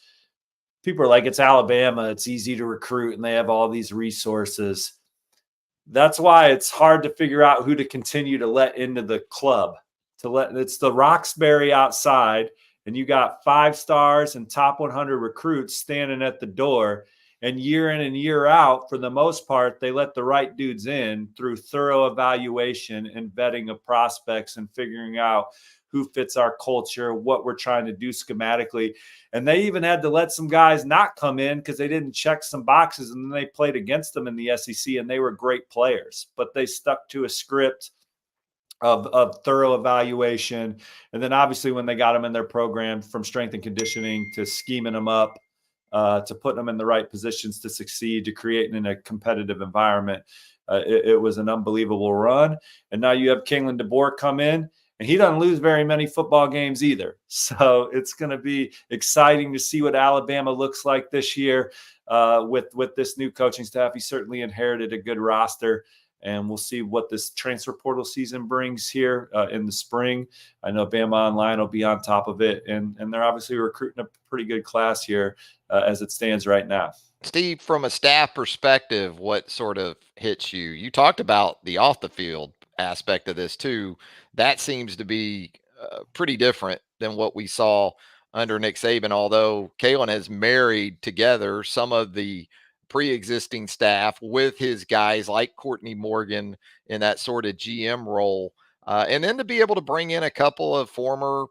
people are like, it's Alabama, it's easy to recruit, and they have all these resources. That's why it's hard to figure out who to continue to let into the club. It's the Roxbury outside, and you got 5 stars and top 100 recruits standing at the door. And year in and year out, for the most part, they let the right dudes in through thorough evaluation and vetting of prospects and figuring out who fits our culture, what we're trying to do schematically. And they even had to let some guys not come in because they didn't check some boxes, and then they played against them in the SEC, and they were great players. But they stuck to a script of thorough evaluation. And then obviously when they got them in their program, from strength and conditioning to scheming them up, to putting them in the right positions to succeed, to creating in a competitive environment, it was an unbelievable run. And now you have Kalen DeBoer come in, and he doesn't lose very many football games either. So it's going to be exciting to see what Alabama looks like this year with this new coaching staff. He certainly inherited a good roster, and we'll see what this transfer portal season brings here in the spring. I know BamaOnLine will be on top of it, and they're obviously recruiting a pretty good class here as it stands right now. Steve, from a staff perspective, what sort of hits you? You talked about the off the field aspect of this too. That seems to be pretty different than what we saw under Nick Saban, although Kalen has married together some of the pre-existing staff with his guys like Courtney Morgan in that sort of GM role. And then to be able to bring in a couple of former,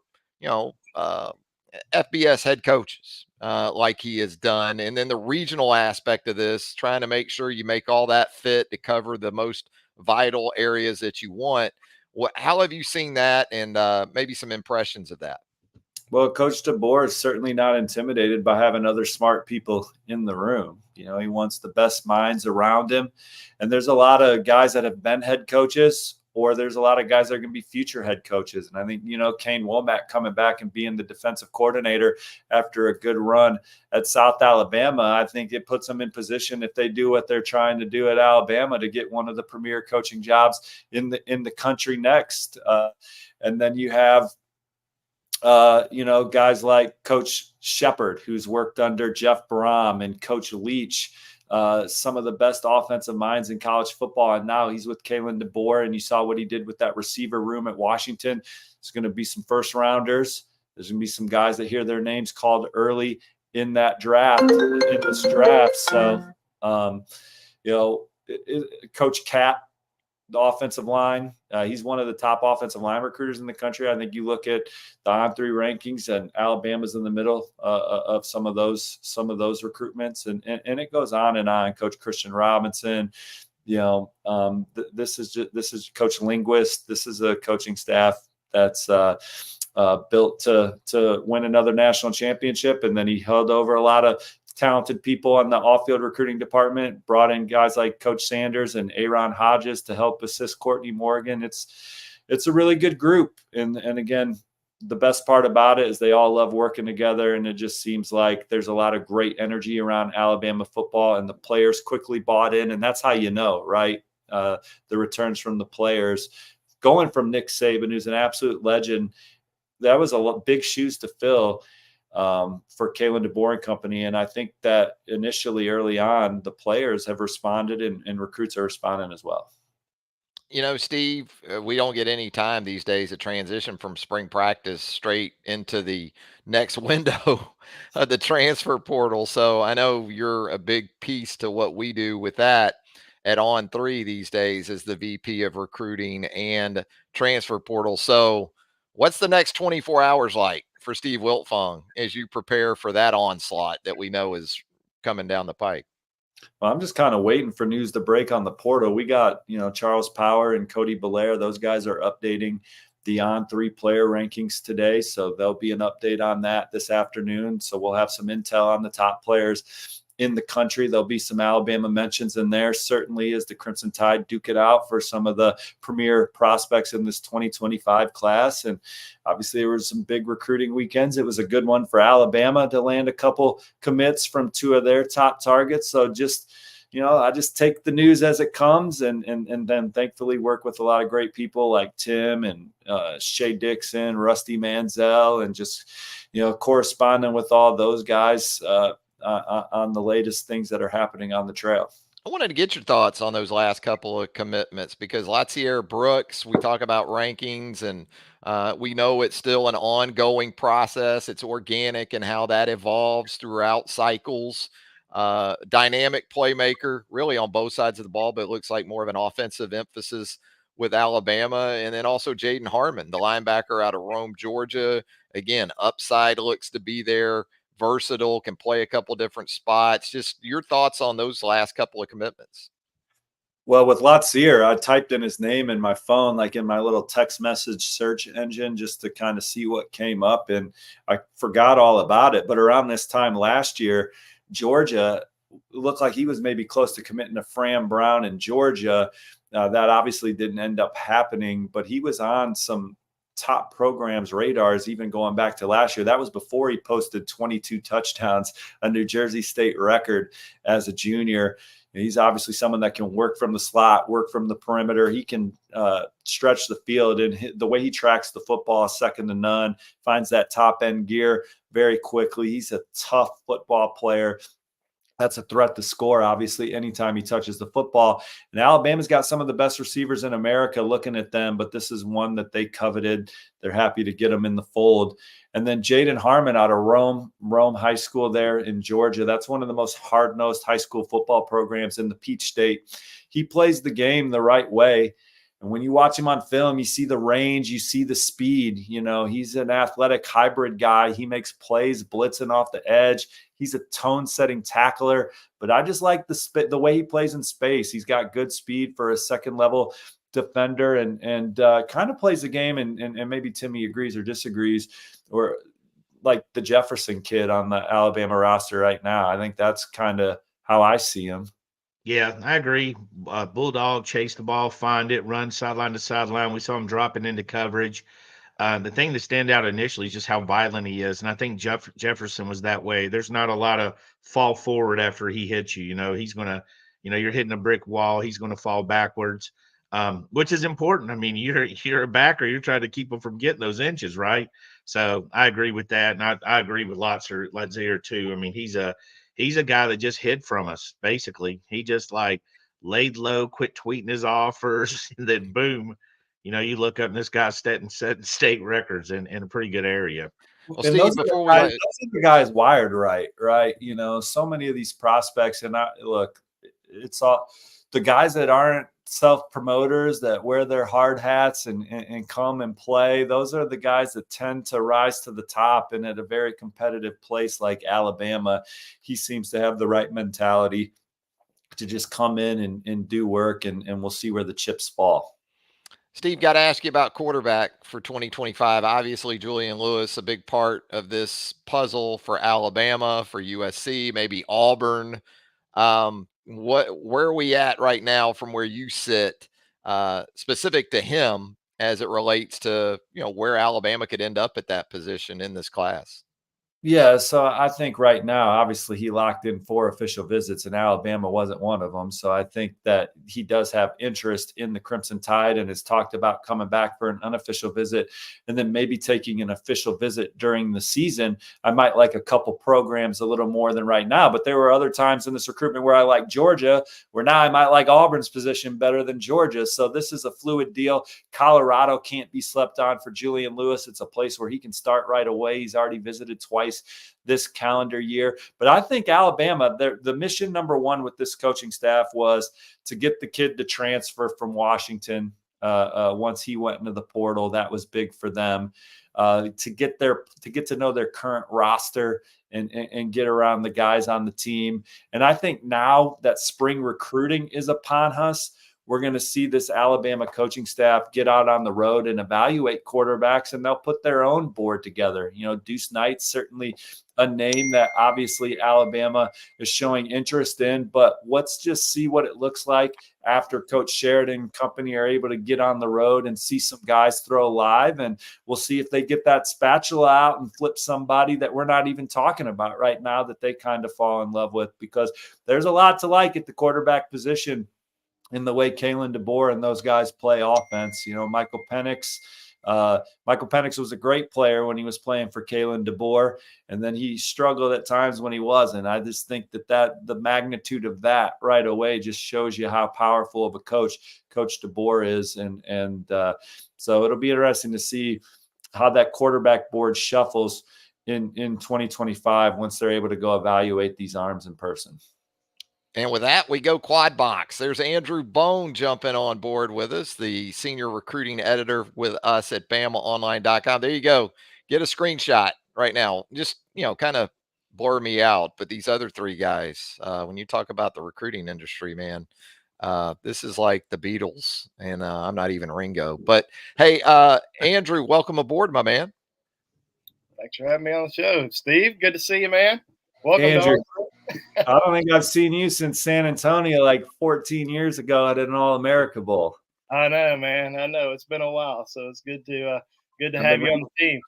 FBS head coaches like he has done. And then the regional aspect of this, trying to make sure you make all that fit to cover the most vital areas that you want. How have you seen that, and maybe some impressions of that? Well, Coach DeBoer is certainly not intimidated by having other smart people in the room. You know, he wants the best minds around him. And there's a lot of guys that have been head coaches, or there's a lot of guys that are going to be future head coaches. And I think, you know, Kane Womack coming back and being the defensive coordinator after a good run at South Alabama, I think it puts them in position, if they do what they're trying to do at Alabama, to get one of the premier coaching jobs in the country next. And then you have, you know, guys like Coach Shepard, who's worked under Jeff Brom, and Coach Leach, some of the best offensive minds in college football. And now he's with Kalen DeBoer, and you saw what he did with that receiver room at Washington. There's going to be some first rounders. There's going to be some guys that hear their names called early in that draft, in this draft. So, you know, Coach Cat, the offensive line, he's one of the top offensive line recruiters in the country. I think you look at the On3 rankings, and Alabama's in the middle of some of those recruitments, and it goes on and on. Coach Christian Robinson, you know, this is Coach Linguist. This is a coaching staff that's built to win another national championship, and then he held over a lot of talented people on the off-field recruiting department, brought in guys like Coach Sanders and Aaron Hodges to help assist Courtney Morgan. It's a really good group. And again, the best part about it is they all love working together, and it just seems like there's a lot of great energy around Alabama football, and the players quickly bought in. And that's how you know, right? The returns from the players. Going from Nick Saban, who's an absolute legend, that was big shoes to fill for Kalen DeBoer and company. And I think that initially, early on, the players have responded, and recruits are responding as well. You know, Steve, we don't get any time these days to transition from spring practice straight into the next window of the transfer portal. So I know you're a big piece to what we do with that at On3 these days as the VP of recruiting and transfer portal. So what's the next 24 hours like for Steve Wiltfong as you prepare for that onslaught that we know is coming down the pike? Well, I'm just kind of waiting for news to break on the portal. We got, you know, Charles Power and Cody Belair. Those guys are updating the On3 player rankings today. So there'll be an update on that this afternoon. So we'll have some intel on the top players in the country. There'll be some Alabama mentions in there, certainly, as the Crimson Tide duke it out for some of the premier prospects in this 2025 class. And obviously there were some big recruiting weekends. It was a good one for Alabama to land a couple commits from two of their top targets. So just, you know, I just take the news as it comes, and then thankfully work with a lot of great people like Tim and Shay Dixon, Rusty Manziel, and just, you know, corresponding with all those guys on the latest things that are happening on the trail. I wanted to get your thoughts on those last couple of commitments, because Latsier Brooks, we talk about rankings, and we know it's still an ongoing process. It's organic and how that evolves throughout cycles. Dynamic playmaker, really on both sides of the ball, but it looks like more of an offensive emphasis with Alabama. And then also Jaden Harmon, the linebacker out of Rome, Georgia. Again, upside looks to be there. Versatile, can play a couple different spots. Just your thoughts on those last couple of commitments. Well, with Latsier, I typed in his name in my phone, like in my little text message search engine, just to kind of see what came up, and I forgot all about it. But around this time last year, Georgia looked like he was maybe close to committing to Fram Brown in Georgia. That obviously didn't end up happening, but he was on some top programs radars even going back to last year. That was before he posted 22 touchdowns, a New Jersey State record as a junior. And he's obviously someone that can work from the slot, work from the perimeter. He can stretch the field, and the way he tracks the football is second to none, finds that top end gear very quickly. He's a tough football player. That's a threat to score, obviously, anytime he touches the football. And Alabama's got some of the best receivers in America looking at them, but this is one that they coveted. They're happy to get him in the fold. And then Jaden Harmon out of Rome High School there in Georgia. That's one of the most hard-nosed high school football programs in the Peach State. He plays the game the right way. And when you watch him on film, you see the range, you see the speed. You know, he's an athletic hybrid guy. He makes plays blitzing off the edge. He's a tone-setting tackler. But I just like the way he plays in space. He's got good speed for a second-level defender, and kind of plays the game, and maybe Timmy agrees or disagrees, or like the Jefferson kid on the Alabama roster right now. I think that's kind of how I see him. Yeah, I agree. Bulldog chase the ball, find it, run sideline to sideline. We saw him dropping into coverage. The thing that stand out initially is just how violent he is, and I think Jefferson was that way. There's not a lot of fall forward after he hits you. He's gonna, you're hitting a brick wall. He's gonna fall backwards, which is important. I mean, you're a backer. You're trying to keep him from getting those inches, right? So I agree with that, and I agree with Latzier too. I mean, he's a guy that just hid from us. Basically, he just like laid low, quit tweeting his offers, and then boom. You look up and this guy's setting state records in a pretty good area. Well, And Steve, before we those are the guys wired right? So many of these prospects, and look, it's all the guys that aren't self-promoters that wear their hard hats and come and play. Those are the guys that tend to rise to the top, and at a very competitive place like Alabama, he seems to have the right mentality to just come in and do work, and we'll see where the chips fall. Steve, got to ask you about quarterback for 2025. Obviously, Julian Lewis, a big part of this puzzle for Alabama, for USC, maybe Auburn. Where are we at right now from where you sit, specific to him as it relates to, where Alabama could end up at that position in this class? Yeah, so I think right now, obviously, he locked in 4 official visits, and Alabama wasn't one of them. So I think that he does have interest in the Crimson Tide and has talked about coming back for an unofficial visit and then maybe taking an official visit during the season. I might like a couple programs a little more than right now, but there were other times in this recruitment where I like Georgia, where now I might like Auburn's position better than Georgia. So this is a fluid deal. Colorado can't be slept on for Julian Lewis. It's a place where he can start right away. He's already visited twice this calendar year. But I think Alabama, the mission number one with this coaching staff was to get the kid to transfer from Washington once he went into the portal. That was big for them. To get to know their current roster and get around the guys on the team. And I think now that spring recruiting is upon us, we're going to see this Alabama coaching staff get out on the road and evaluate quarterbacks, and they'll put their own board together. Deuce Knight's certainly a name that obviously Alabama is showing interest in, but let's just see what it looks like after Coach Sheridan and company are able to get on the road and see some guys throw live, and we'll see if they get that spatula out and flip somebody that we're not even talking about right now that they kind of fall in love with, because there's a lot to like at the quarterback position in the way Kalen DeBoer and those guys play offense. Michael Penix was a great player when he was playing for Kalen DeBoer, and then he struggled at times when he wasn't. I just think that the magnitude of that right away just shows you how powerful of a coach Coach DeBoer is. And so it'll be interesting to see how that quarterback board shuffles in 2025 once they're able to go evaluate these arms in person. And with that, we go quad box. There's Andrew Bone jumping on board with us, the senior recruiting editor with us at BamaOnLine.com. There you go. Get a screenshot right now. Just, kind of blur me out. But these other 3 guys, when you talk about the recruiting industry, man, this is like the Beatles, and I'm not even Ringo. But hey, Andrew, welcome aboard, my man. Thanks for having me on the show. Steve, good to see you, man. Welcome, Andrew. I don't think I've seen you since San Antonio like 14 years ago at an All-America Bowl. I know, man. I know. It's been a while, so it's good to have you on the team.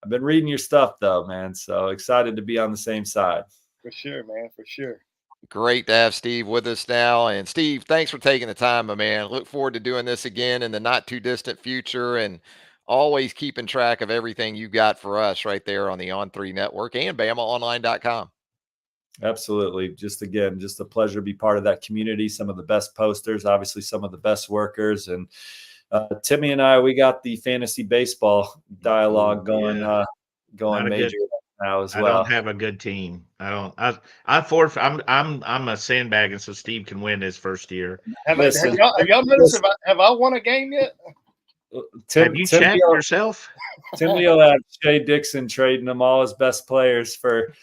I've been reading your stuff, though, man, so excited to be on the same side. For sure, man, for sure. Great to have Steve with us now. And Steve, thanks for taking the time, my man. Look forward to doing this again in the not too distant future, and always keeping track of everything you got for us right there on the On3 Network and BamaOnLine.com. Absolutely. Just a pleasure to be part of that community. Some of the best posters, obviously some of the best workers. And Timmy and I, we got the fantasy baseball dialogue going major now as well. I don't have a good team. I'm a sandbagging so Steve can win his first year. Have y'all noticed have I won a game yet? Have you checked yourself? Timmy will have Shea Dixon trading them all his best players for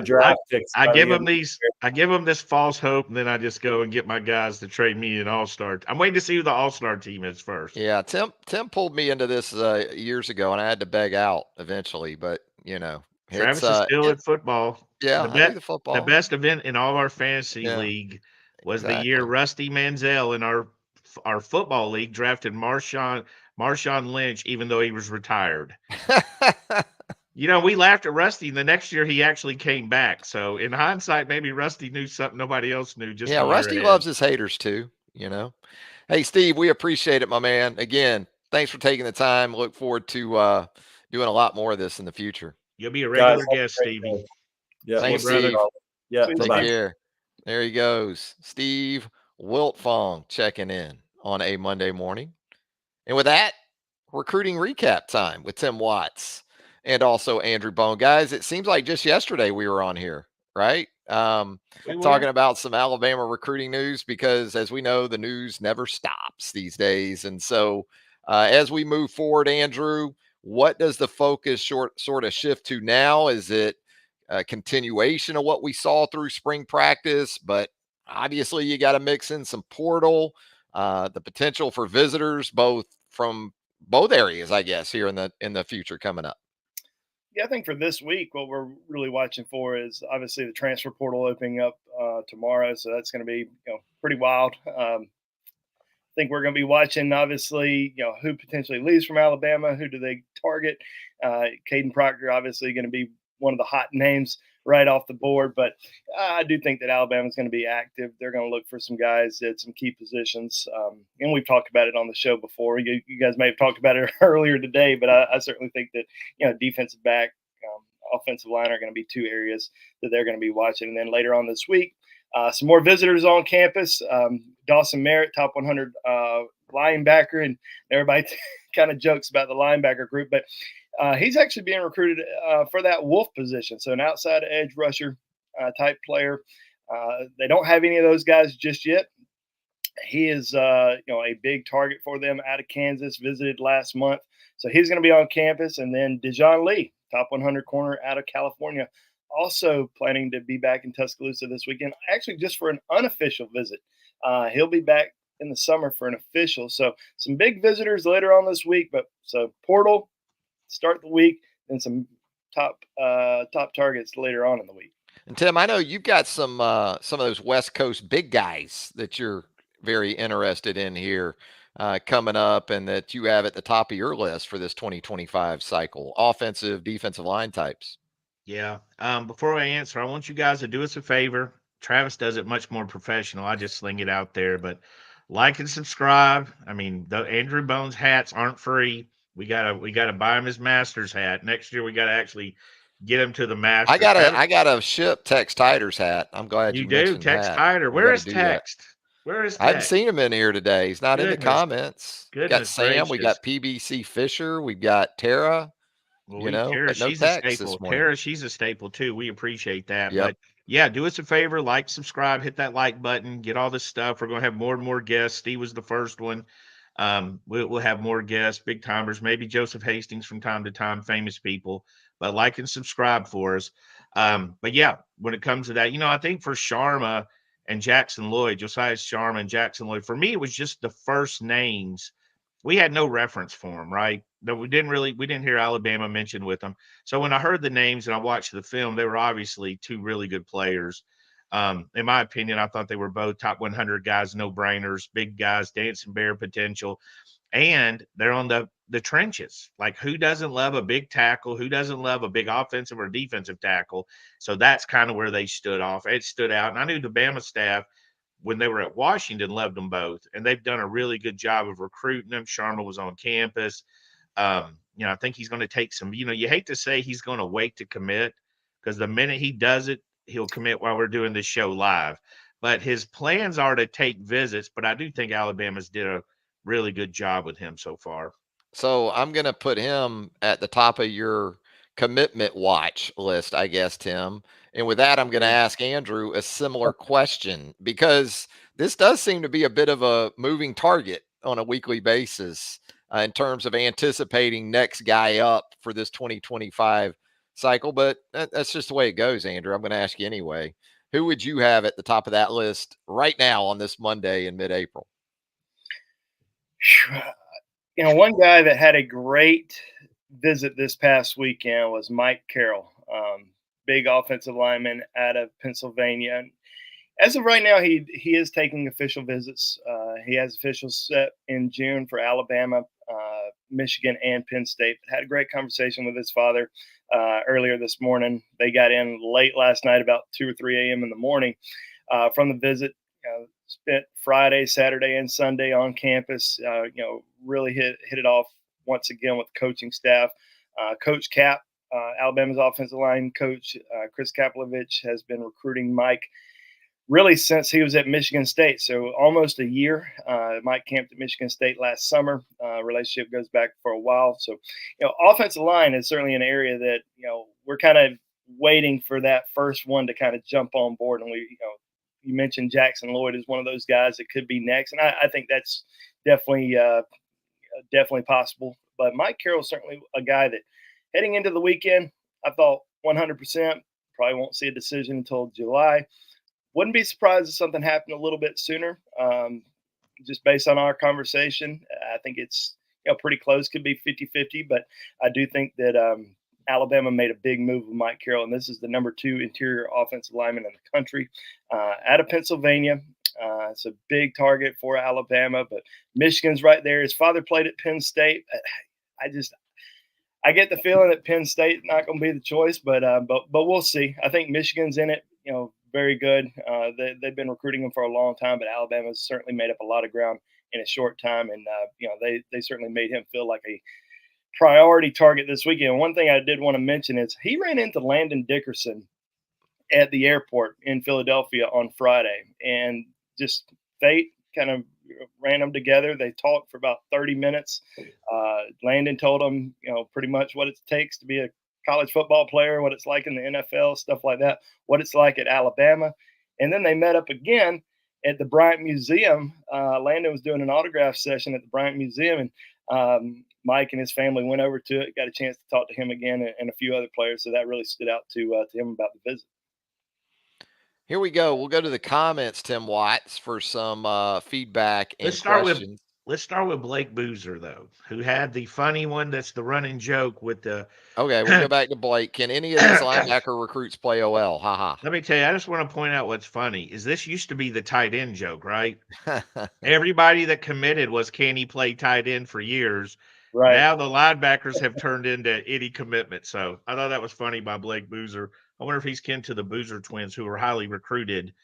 draft picks. I give them this false hope, and then I just go and get my guys to trade me an all-star. I'm waiting to see who the all-star team is first. Yeah, Tim pulled me into this years ago, and I had to beg out eventually. But Travis is still at football. Yeah, I do the The football. best event in all of our fantasy Yeah, league was the year exactly. Rusty Manziel in our football league drafted Marshawn Lynch, even though he was retired. We laughed at Rusty, and the next year he actually came back. So in hindsight, maybe Rusty knew something nobody else knew just Yeah, a year Rusty ahead. loves his haters too. Hey, Steve, we appreciate it, my man. Again, thanks for taking the time. Look forward to doing a lot more of this in the future. You'll be a Guys, regular guest, Stevie. Yeah, See you, Thanks, brother. Steve. Yeah, See you, bye Take bye. care. There he goes. Steve Wiltfong checking in on a Monday morning. And with that, recruiting recap time with Tim Watts and also Andrew Bone. Guys, it seems like just yesterday we were on here, right? Talking about some Alabama recruiting news because, as we know, the news never stops these days. And so, as we move forward, Andrew, what does the focus sort of shift to now? Is it a continuation of what we saw through spring practice? But obviously, you got to mix in some portal, the potential for visitors, both from both areas, I guess, here in the future coming up. Yeah, I think for this week, what we're really watching for is obviously the transfer portal opening up tomorrow. So that's going to be pretty wild. I think we're going to be watching, obviously, who potentially leaves from Alabama, who do they target. Caden Proctor, obviously, going to be one of the hot names right off the board. But I do think that Alabama is going to be active. They're going to look for some guys at some key positions. And we've talked about it on the show before. You guys may have talked about it earlier today, but I certainly think that, defensive back, offensive line are going to be two areas that they're going to be watching. And then later on this week, some more visitors on campus. Dawson Merritt, top 100 linebacker, and everybody kind of jokes about the linebacker group, but he's actually being recruited for that Wolf position, so an outside edge rusher type player. They don't have any of those guys just yet. He is, a big target for them out of Kansas. Visited last month, so he's going to be on campus. And then Dejon Lee, top 100 corner out of California, also planning to be back in Tuscaloosa this weekend, actually just for an unofficial visit. He'll be back in the summer for an official. So some big visitors later on this week. But so portal start the week, and some top targets later on in the week. And Tim, I know you've got some of those West Coast big guys that you're very interested in here coming up, and that you have at the top of your list for this 2025 cycle, offensive, defensive line types. Yeah. Before I answer, I want you guys to do us a favor. Travis does it much more professional. I just sling it out there, but like and subscribe. I mean, the Andrew Bones hats aren't free. We gotta buy him his Masters hat. Next year we gotta actually get him to the Masters. I gotta ship Tex Tider's hat. I'm glad you do, mentioned Tex that. Tider. We Where gotta is do that. Text? Where is I haven't Text? seen him in here today. He's not in the Goodness. comments. We got Goodness Sam. We got PBC Fisher. We've got Tara. Well, Tara, but no she's a Tex staple. this morning. Tara, she's a staple too. We appreciate that. Yep. But yeah, do us a favor, like, subscribe, hit that like button, get all this stuff. We're gonna have more and more guests. Steve was the first one. We'll have more guests, big timers, maybe Joseph Hastings from time to time, famous people. But like and subscribe for us. But yeah, when it comes to that, I think for Sharma and Jackson Lloyd, Josiah Sharma and Jackson Lloyd, for me, it was just the first names. We had no reference for them, right? That we didn't hear Alabama mentioned with them. So when I heard the names and I watched the film, they were obviously two really good players. In my opinion, I thought they were both top 100 guys, no brainers, big guys, dancing bear potential. And they're on the trenches. Like, who doesn't love a big tackle? Who doesn't love a big offensive or defensive tackle? So that's kind of where they stood off. It stood out. And I knew the Bama staff, when they were at Washington, loved them both. And they've done a really good job of recruiting them. Sharma was on campus. I think he's going to take some, you hate to say he's going to wait to commit, because the minute he does it, he'll commit while we're doing this show live. But his plans are to take visits. But I do think Alabama's did a really good job with him so far. So I'm going to put him at the top of your commitment watch list, I guess, Tim. And with that, I'm going to ask Andrew a similar question, because this does seem to be a bit of a moving target on a weekly basis in terms of anticipating next guy up for this 2025 cycle. But that's just the way it goes, Andrew. I'm going to ask you anyway. Who would you have at the top of that list right now on this Monday in mid-April? One guy that had a great visit this past weekend was Mike Carroll, big offensive lineman out of Pennsylvania. And as of right now, he is taking official visits. He has officials set in June for Alabama, Michigan, and Penn State. Had a great conversation with his father earlier this morning. They got in late last night, about 2 or 3 a.m. in the morning, from the visit. Spent Friday, Saturday, and Sunday on campus. Really hit it off once again with the coaching staff. Coach Cap, Alabama's offensive line coach, Chris Kapelovich, has been recruiting Mike really since he was at Michigan State. So almost a year. Mike camped at Michigan State last summer. Relationship goes back for a while. So, offensive line is certainly an area that, we're kind of waiting for that first one to kind of jump on board. And you mentioned Jackson Lloyd is one of those guys that could be next. And I think that's definitely possible. But Mike Carroll's certainly a guy that heading into the weekend, I thought 100% probably won't see a decision until July. Wouldn't be surprised if something happened a little bit sooner, just based on our conversation. I think it's pretty close, could be 50-50, but I do think that Alabama made a big move with Mike Carroll, and this is the number 2 interior offensive lineman in the country, out of Pennsylvania. It's a big target for Alabama, but Michigan's right there. His father played at Penn State. I get the feeling that Penn State's not going to be the choice, but we'll see. I think Michigan's in it, very good. They've been recruiting him for a long time, but Alabama's certainly made up a lot of ground in a short time, and they certainly made him feel like a priority target this weekend. One thing I did want to mention is he ran into Landon Dickerson at the airport in Philadelphia on Friday, and just fate kind of ran them together. They talked for about 30 minutes. Landon told him, pretty much what it takes to be a college football player, what it's like in the NFL, stuff like that, what it's like at Alabama. And then they met up again at the Bryant Museum. Landon was doing an autograph session at the Bryant Museum, and Mike and his family went over to it, got a chance to talk to him again and a few other players. So that really stood out to him about the visit. Here we go. We'll go to the comments, Tim Watts, for some feedback and questions. Let's start with Blake Boozer, though, who had the funny one that's the running joke with the. Okay, we'll go back to Blake. Can any of these linebacker recruits play OL? Ha. Let me tell you, I just want to point out what's funny is this used to be the tight end joke, right? Everybody that committed was, can he play tight end for years? Right. Now the linebackers have turned into any commitment. So I thought that was funny by Blake Boozer. I wonder if he's kin to the Boozer twins, who were highly recruited.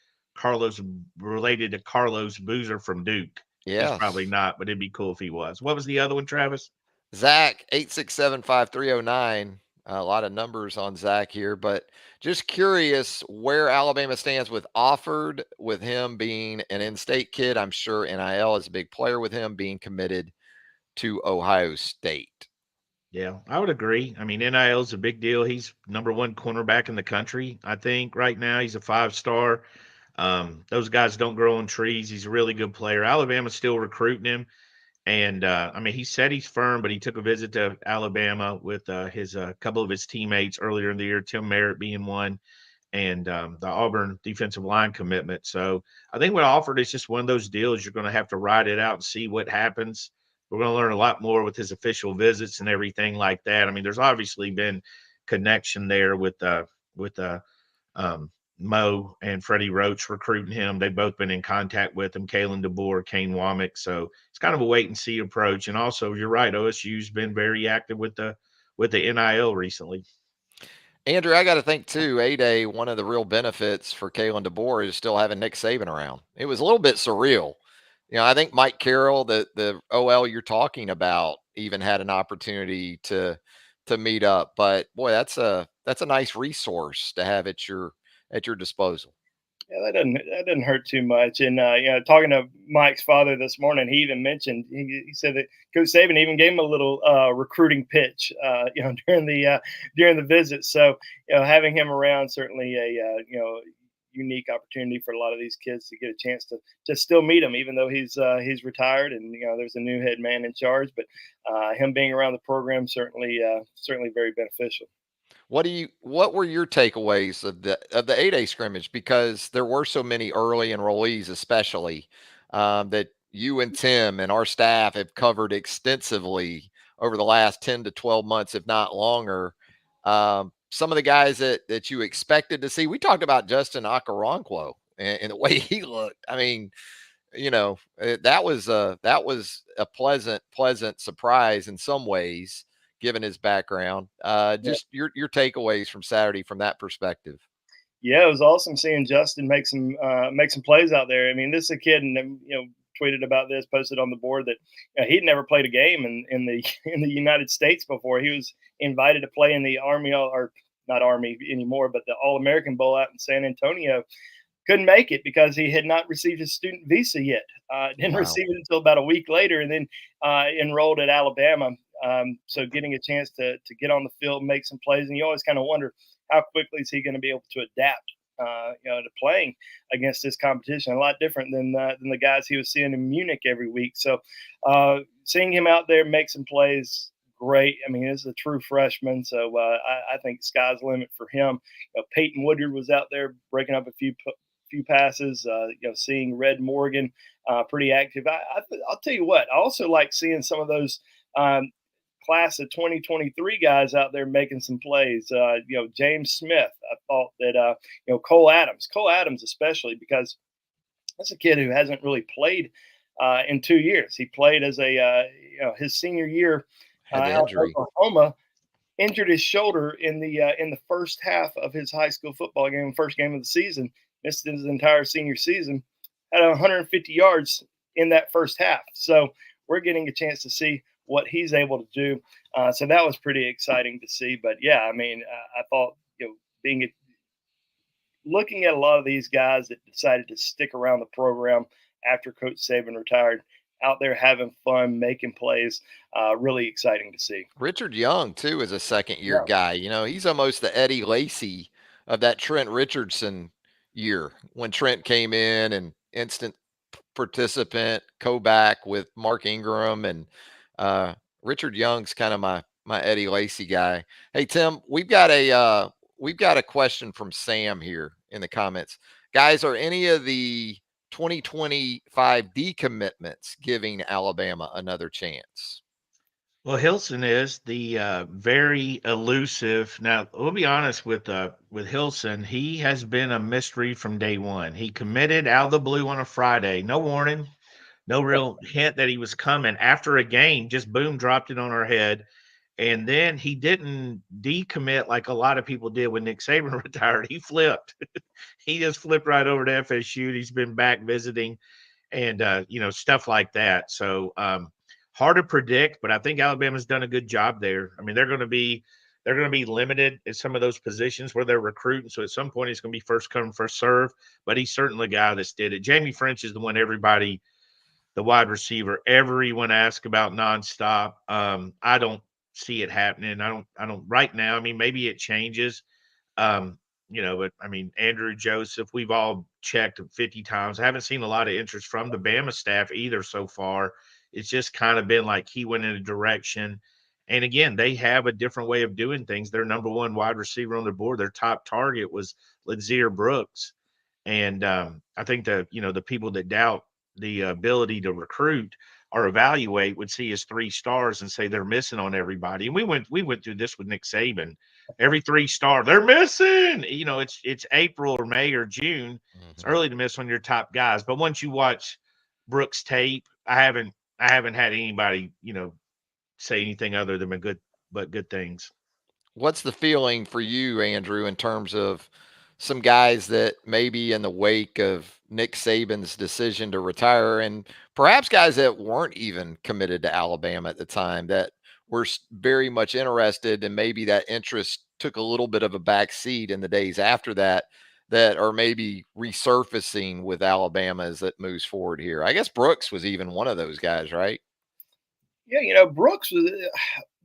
Related to Carlos Boozer from Duke. Yeah, he's probably not, but it'd be cool if he was. What was the other one, Travis? Zach 8675309. A lot of numbers on Zach here, but just curious where Alabama stands with Offord, with him being an in-state kid. I'm sure NIL is a big player with him being committed to Ohio State. Yeah, I would agree. I mean, NIL is a big deal. He's number 1 cornerback in the country, I think, right now. He's a 5-star. Those guys don't grow on trees. He's a really good player. Alabama's still recruiting him. And, he said he's firm, but he took a visit to Alabama with his couple of his teammates earlier in the year, Tim Merritt being one, and the Auburn defensive line commitment. So I think what Offord is just one of those deals you're going to have to ride it out and see what happens. We're going to learn a lot more with his official visits and everything like that. I mean, there's obviously been connection there with Mo and Freddie Roach recruiting him. They've both been in contact with him, Kalen DeBoer, Kane Womack. So it's kind of a wait and see approach. And also, you're right, OSU's been very active with the NIL recently. Andrew, I got to think too, A-Day, one of the real benefits for Kalen DeBoer is still having Nick Saban around. It was a little bit surreal. I think Mike Carroll, the OL you're talking about, even had an opportunity to meet up. But boy, that's a nice resource to have at your disposal. Yeah, that doesn't hurt too much. And talking to Mike's father this morning, he even mentioned he said that Coach Saban even gave him a little recruiting pitch, during the visit. So having him around certainly a unique opportunity for a lot of these kids to get a chance to still meet him, even though he's retired and there's a new head man in charge. But him being around the program certainly very beneficial. What were your takeaways of the 8A scrimmage? Because there were so many early enrollees, especially that you and Tim and our staff have covered extensively over the last 10 to 12 months, if not longer. Some of the guys that you expected to see, we talked about Justin Okoronkwo and the way he looked. I mean, that was a pleasant surprise in some ways, given his background. Just your takeaways from Saturday from that perspective. Yeah, it was awesome seeing Justin make some plays out there. I mean, this is a kid, and tweeted about this, posted on the board that he'd never played a game in the in the United States before. He was invited to play in the Army, or not Army anymore, but the All-American Bowl out in San Antonio. Couldn't make it because he had not received his student visa yet. Didn't receive it until about a week later, and then enrolled at Alabama. So getting a chance to get on the field, make some plays, and you always kind of wonder how quickly is he going to be able to adapt, to playing against this competition. A lot different than the guys he was seeing in Munich every week. So seeing him out there make some plays, great. I mean, he's a true freshman, so I think sky's the limit for him. Peyton Woodard was out there breaking up a few passes. Seeing Red Morgan pretty active. I'll tell you what, I also like seeing some of those class of 2023 guys out there making some plays. James Smith. I thought that Cole Adams especially, because that's a kid who hasn't really played in 2 years. He played as his senior year out of Oklahoma. Injured his shoulder in the first half of his high school football game, first game of the season. Missed his entire senior season. Had 150 yards in that first half. So we're getting a chance to see what he's able to do. So that was pretty exciting to see. But yeah, I mean, I thought looking at a lot of these guys that decided to stick around the program after Coach Saban retired, out there having fun, making plays, really exciting to see. Richard Young, too, is a second-year guy. He's almost the Eddie Lacy of that Trent Richardson year when Trent came in and instant participant, co-back with Mark Ingram. And Richard Young's kind of my Eddie Lacy guy. Hey, Tim, we've got a question from Sam here in the comments. Guys, are any of the 2025 decommitments giving Alabama another chance? Well, Hilson is the very elusive. Now, we'll be honest with Hilson. He has been a mystery from day one. He committed out of the blue on a Friday, no warning, no real hint that he was coming. After a game, just boom, dropped it on our head. And then he didn't decommit like a lot of people did when Nick Saban retired. He flipped. He just flipped right over to FSU. He's been back visiting and, stuff like that. So, hard to predict, but I think Alabama's done a good job there. I mean, they're going to be limited at some of those positions where they're recruiting. So at some point, it's going to be first come, first serve. But he's certainly a guy that's did it. Jamie French is the one everybody, the wide receiver, everyone asks about nonstop. I don't see it happening. I don't right now. I mean, maybe it changes. But I mean, Andrew Joseph, we've all checked 50 times. I haven't seen a lot of interest from the Bama staff either so far. It's just kind of been like he went in a direction. And again, they have a different way of doing things. Their number one wide receiver on their board, their top target was Lazier Brooks. And I think the people that doubt the ability to recruit or evaluate would see his 3 stars and say they're missing on everybody. And we went through this with Nick Saban. Every 3-star, they're missing. It's April or May or June. Mm-hmm. It's early to miss on your top guys. But once you watch Brooks' tape, I haven't had anybody, say anything other than good things. What's the feeling for you, Andrew, in terms of some guys that maybe in the wake of Nick Saban's decision to retire, and perhaps guys that weren't even committed to Alabama at the time that were very much interested, and maybe that interest took a little bit of a back seat in the days after that are maybe resurfacing with Alabama as it moves forward here? I guess Brooks was even one of those guys, right? Yeah, Brooks was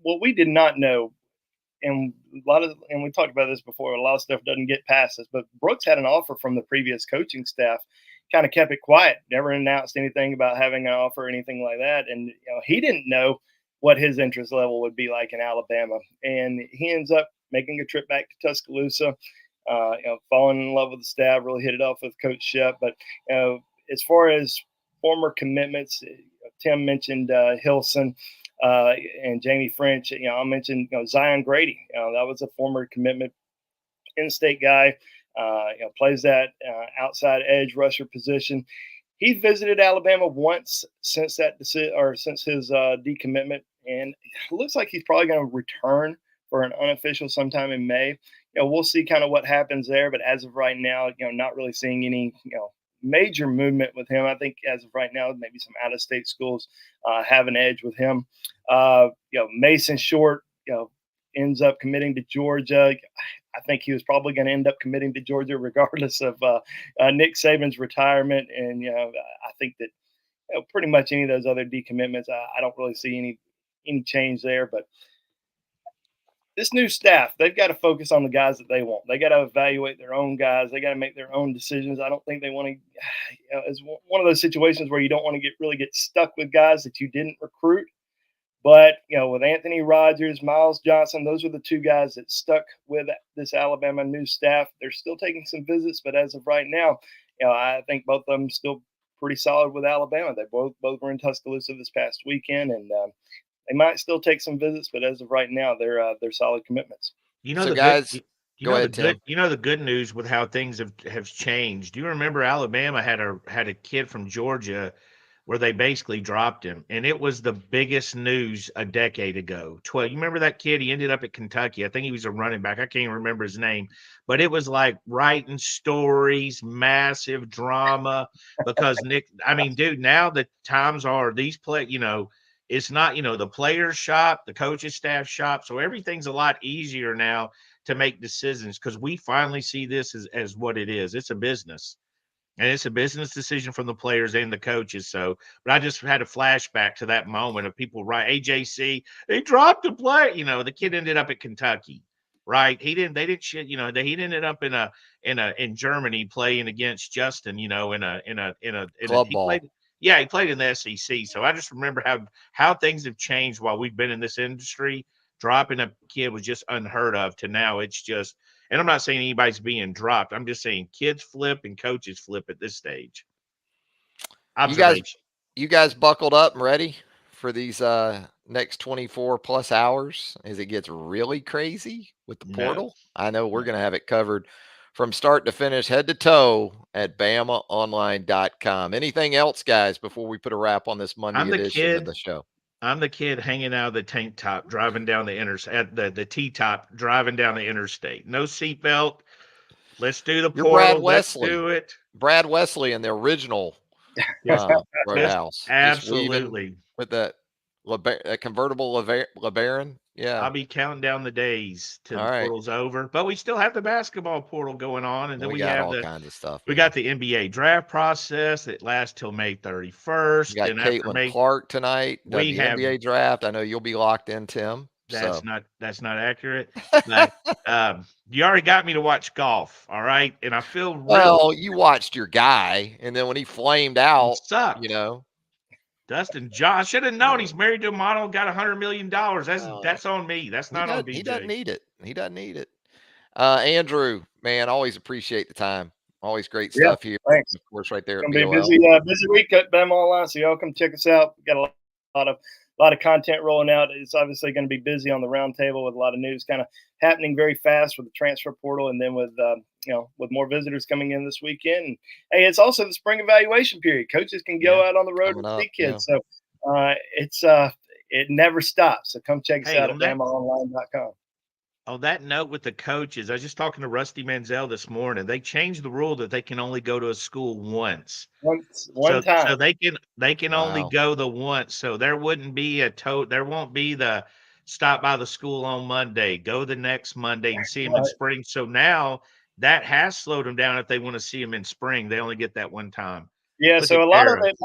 what we did not know, and we talked about this before. A lot of stuff doesn't get past us, but Brooks had an offer from the previous coaching staff, kind of kept it quiet, never announced anything about having an offer or anything like that. And he didn't know what his interest level would be like in Alabama, and he ends up making a trip back to Tuscaloosa. Falling in love with the staff, really hit it off with Coach Shep. But as far as former commitments, Tim mentioned Hilson. and Jamie French. I'll mention Zion Grady. That was a former commitment in-state guy. Plays that outside edge rusher position. He visited Alabama once since that since his decommitment, and it looks like he's probably going to return for an unofficial sometime in May. We'll see kind of what happens there, but as of right now, not really seeing any major movement with him. I think as of right now, maybe some out-of-state schools have an edge with him. Mason Short, ends up committing to Georgia. I think he was probably going to end up committing to Georgia regardless of Nick Saban's retirement. And, I think that pretty much any of those other decommitments, I don't really see any change there. But this new staff, they've got to focus on the guys that they want. They got to evaluate their own guys. They got to make their own decisions. I don't think they want to, it's one of those situations where you don't want to really get stuck with guys that you didn't recruit. But, with Anthony Rogers, Miles Johnson, those are the two guys that stuck with this Alabama new staff. They're still taking some visits, but as of right now, I think both of them still pretty solid with Alabama. They both were in Tuscaloosa this past weekend, and they might still take some visits, but as of right now, they're solid commitments. So guys, go ahead, Tim. The good news with how things have changed. Do you remember Alabama had a kid from Georgia where they basically dropped him, and it was the biggest news a decade ago. You remember that kid? He ended up at Kentucky. I think he was a running back. I can't even remember his name, but it was like writing stories, massive drama because dude, now the times are these it's not, the players shop, the coaches staff shop. So everything's a lot easier now to make decisions because we finally see this as what it is. It's a business. And it's a business decision from the players and the coaches. So, but I just had a flashback to that moment of people, right? AJC, they dropped a play. The kid ended up at Kentucky, right? They didn't shit. He ended up in Germany playing against Justin. In a Club ball. He played in the SEC. So I just remember how things have changed while we've been in this industry. Dropping a kid was just unheard of to now it's just. And I'm not saying anybody's being dropped. I'm just saying kids flip and coaches flip at this stage. You guys buckled up and ready for these next 24 plus hours as it gets really crazy with the portal? I know we're going to have it covered from start to finish, head to toe at BamaOnline.com. Anything else, guys, before we put a wrap on this Monday edition of the show? I'm the kid hanging out of the tank top, driving down the interstate, the T-top, driving down the interstate. No seatbelt. Let's do the portal. Brad Wesley. Let's do it. Brad Wesley in the original Roadhouse. Absolutely. With that convertible LeBaron. Yeah. I'll be counting down the days till the portal's over. But we still have the basketball portal going on. And then we have all kinds of stuff. We got the NBA draft process that lasts till May 31st. We got Caitlin Clark tonight. We have NBA draft. I know you'll be locked in, Tim. That's not accurate. But, you already got me to watch golf, all right? And I feel you watched your guy, and then when he flamed out, sucked. Dustin John, I should have known he's married to a model, got $100 million. That's on me. That's not on BJ. He doesn't need it. Andrew, man, always appreciate the time. Always great stuff here. Thanks. Of course, right there. It's gonna be busy week at BamaOnLine, so y'all come check us out. We got a lot of content rolling out. It's obviously going to be busy on the roundtable with a lot of news kind of happening very fast with the transfer portal, and then with with more visitors coming in this weekend. And, hey, it's also the spring evaluation period. Coaches can go out on the road and see kids, so it never stops. So come check us out at BamaOnLine.com. On that note with the coaches, I was just talking to Rusty Manziel this morning. They changed the rule that they can only go to a school once. One time. So they can only go the once. So there wouldn't be there won't be the stop by the school on Monday, go the next Monday and see them in spring. So now that has slowed them down. If they want to see them in spring, they only get that one time. Yeah, so a lot of it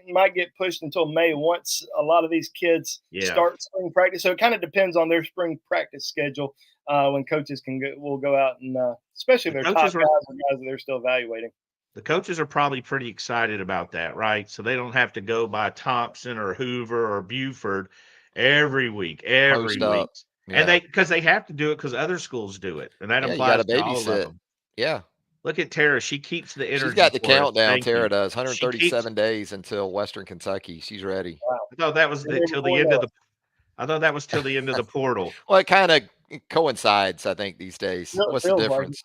might get pushed until May once a lot of these kids start spring practice. So it kind of depends on their spring practice schedule when coaches will go out and especially their top guys or guys that they're still evaluating. The coaches are probably pretty excited about that, right? So they don't have to go by Thompson or Hoover or Buford every week. And because they have to do it because other schools do it, and that applies to all of them. Yeah. Look at Tara. She keeps the energy. She's got the for us. countdown. Thank Tara you. does. She keeps. 137 days until Western Kentucky. She's ready. I thought that was till the end of the. I thought that was till the end of the portal. Well, it kind of coincides, I think, these days. No, it What's the feels like difference?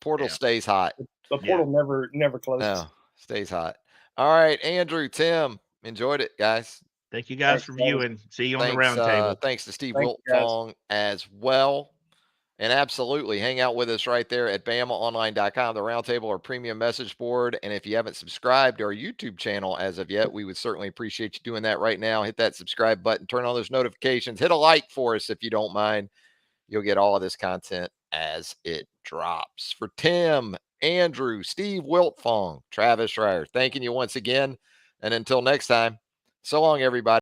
Portal Yeah. stays hot. The portal never closes. No, stays hot. All right, Andrew, Tim, enjoyed it, guys. Thank you guys Thanks, for guys. viewing. See you on the Thanks, round table. thanks to Steve Thank you, guys. Wiltfong as well. And absolutely, hang out with us right there at BamaOnLine.com, the roundtable or premium message board. And if you haven't subscribed to our YouTube channel as of yet, we would certainly appreciate you doing that right now. Hit that subscribe button, turn on those notifications, hit a like for us if you don't mind. You'll get all of this content as it drops. For Tim, Andrew, Steve Wiltfong, Travis Reier, thanking you once again. And until next time, so long, everybody.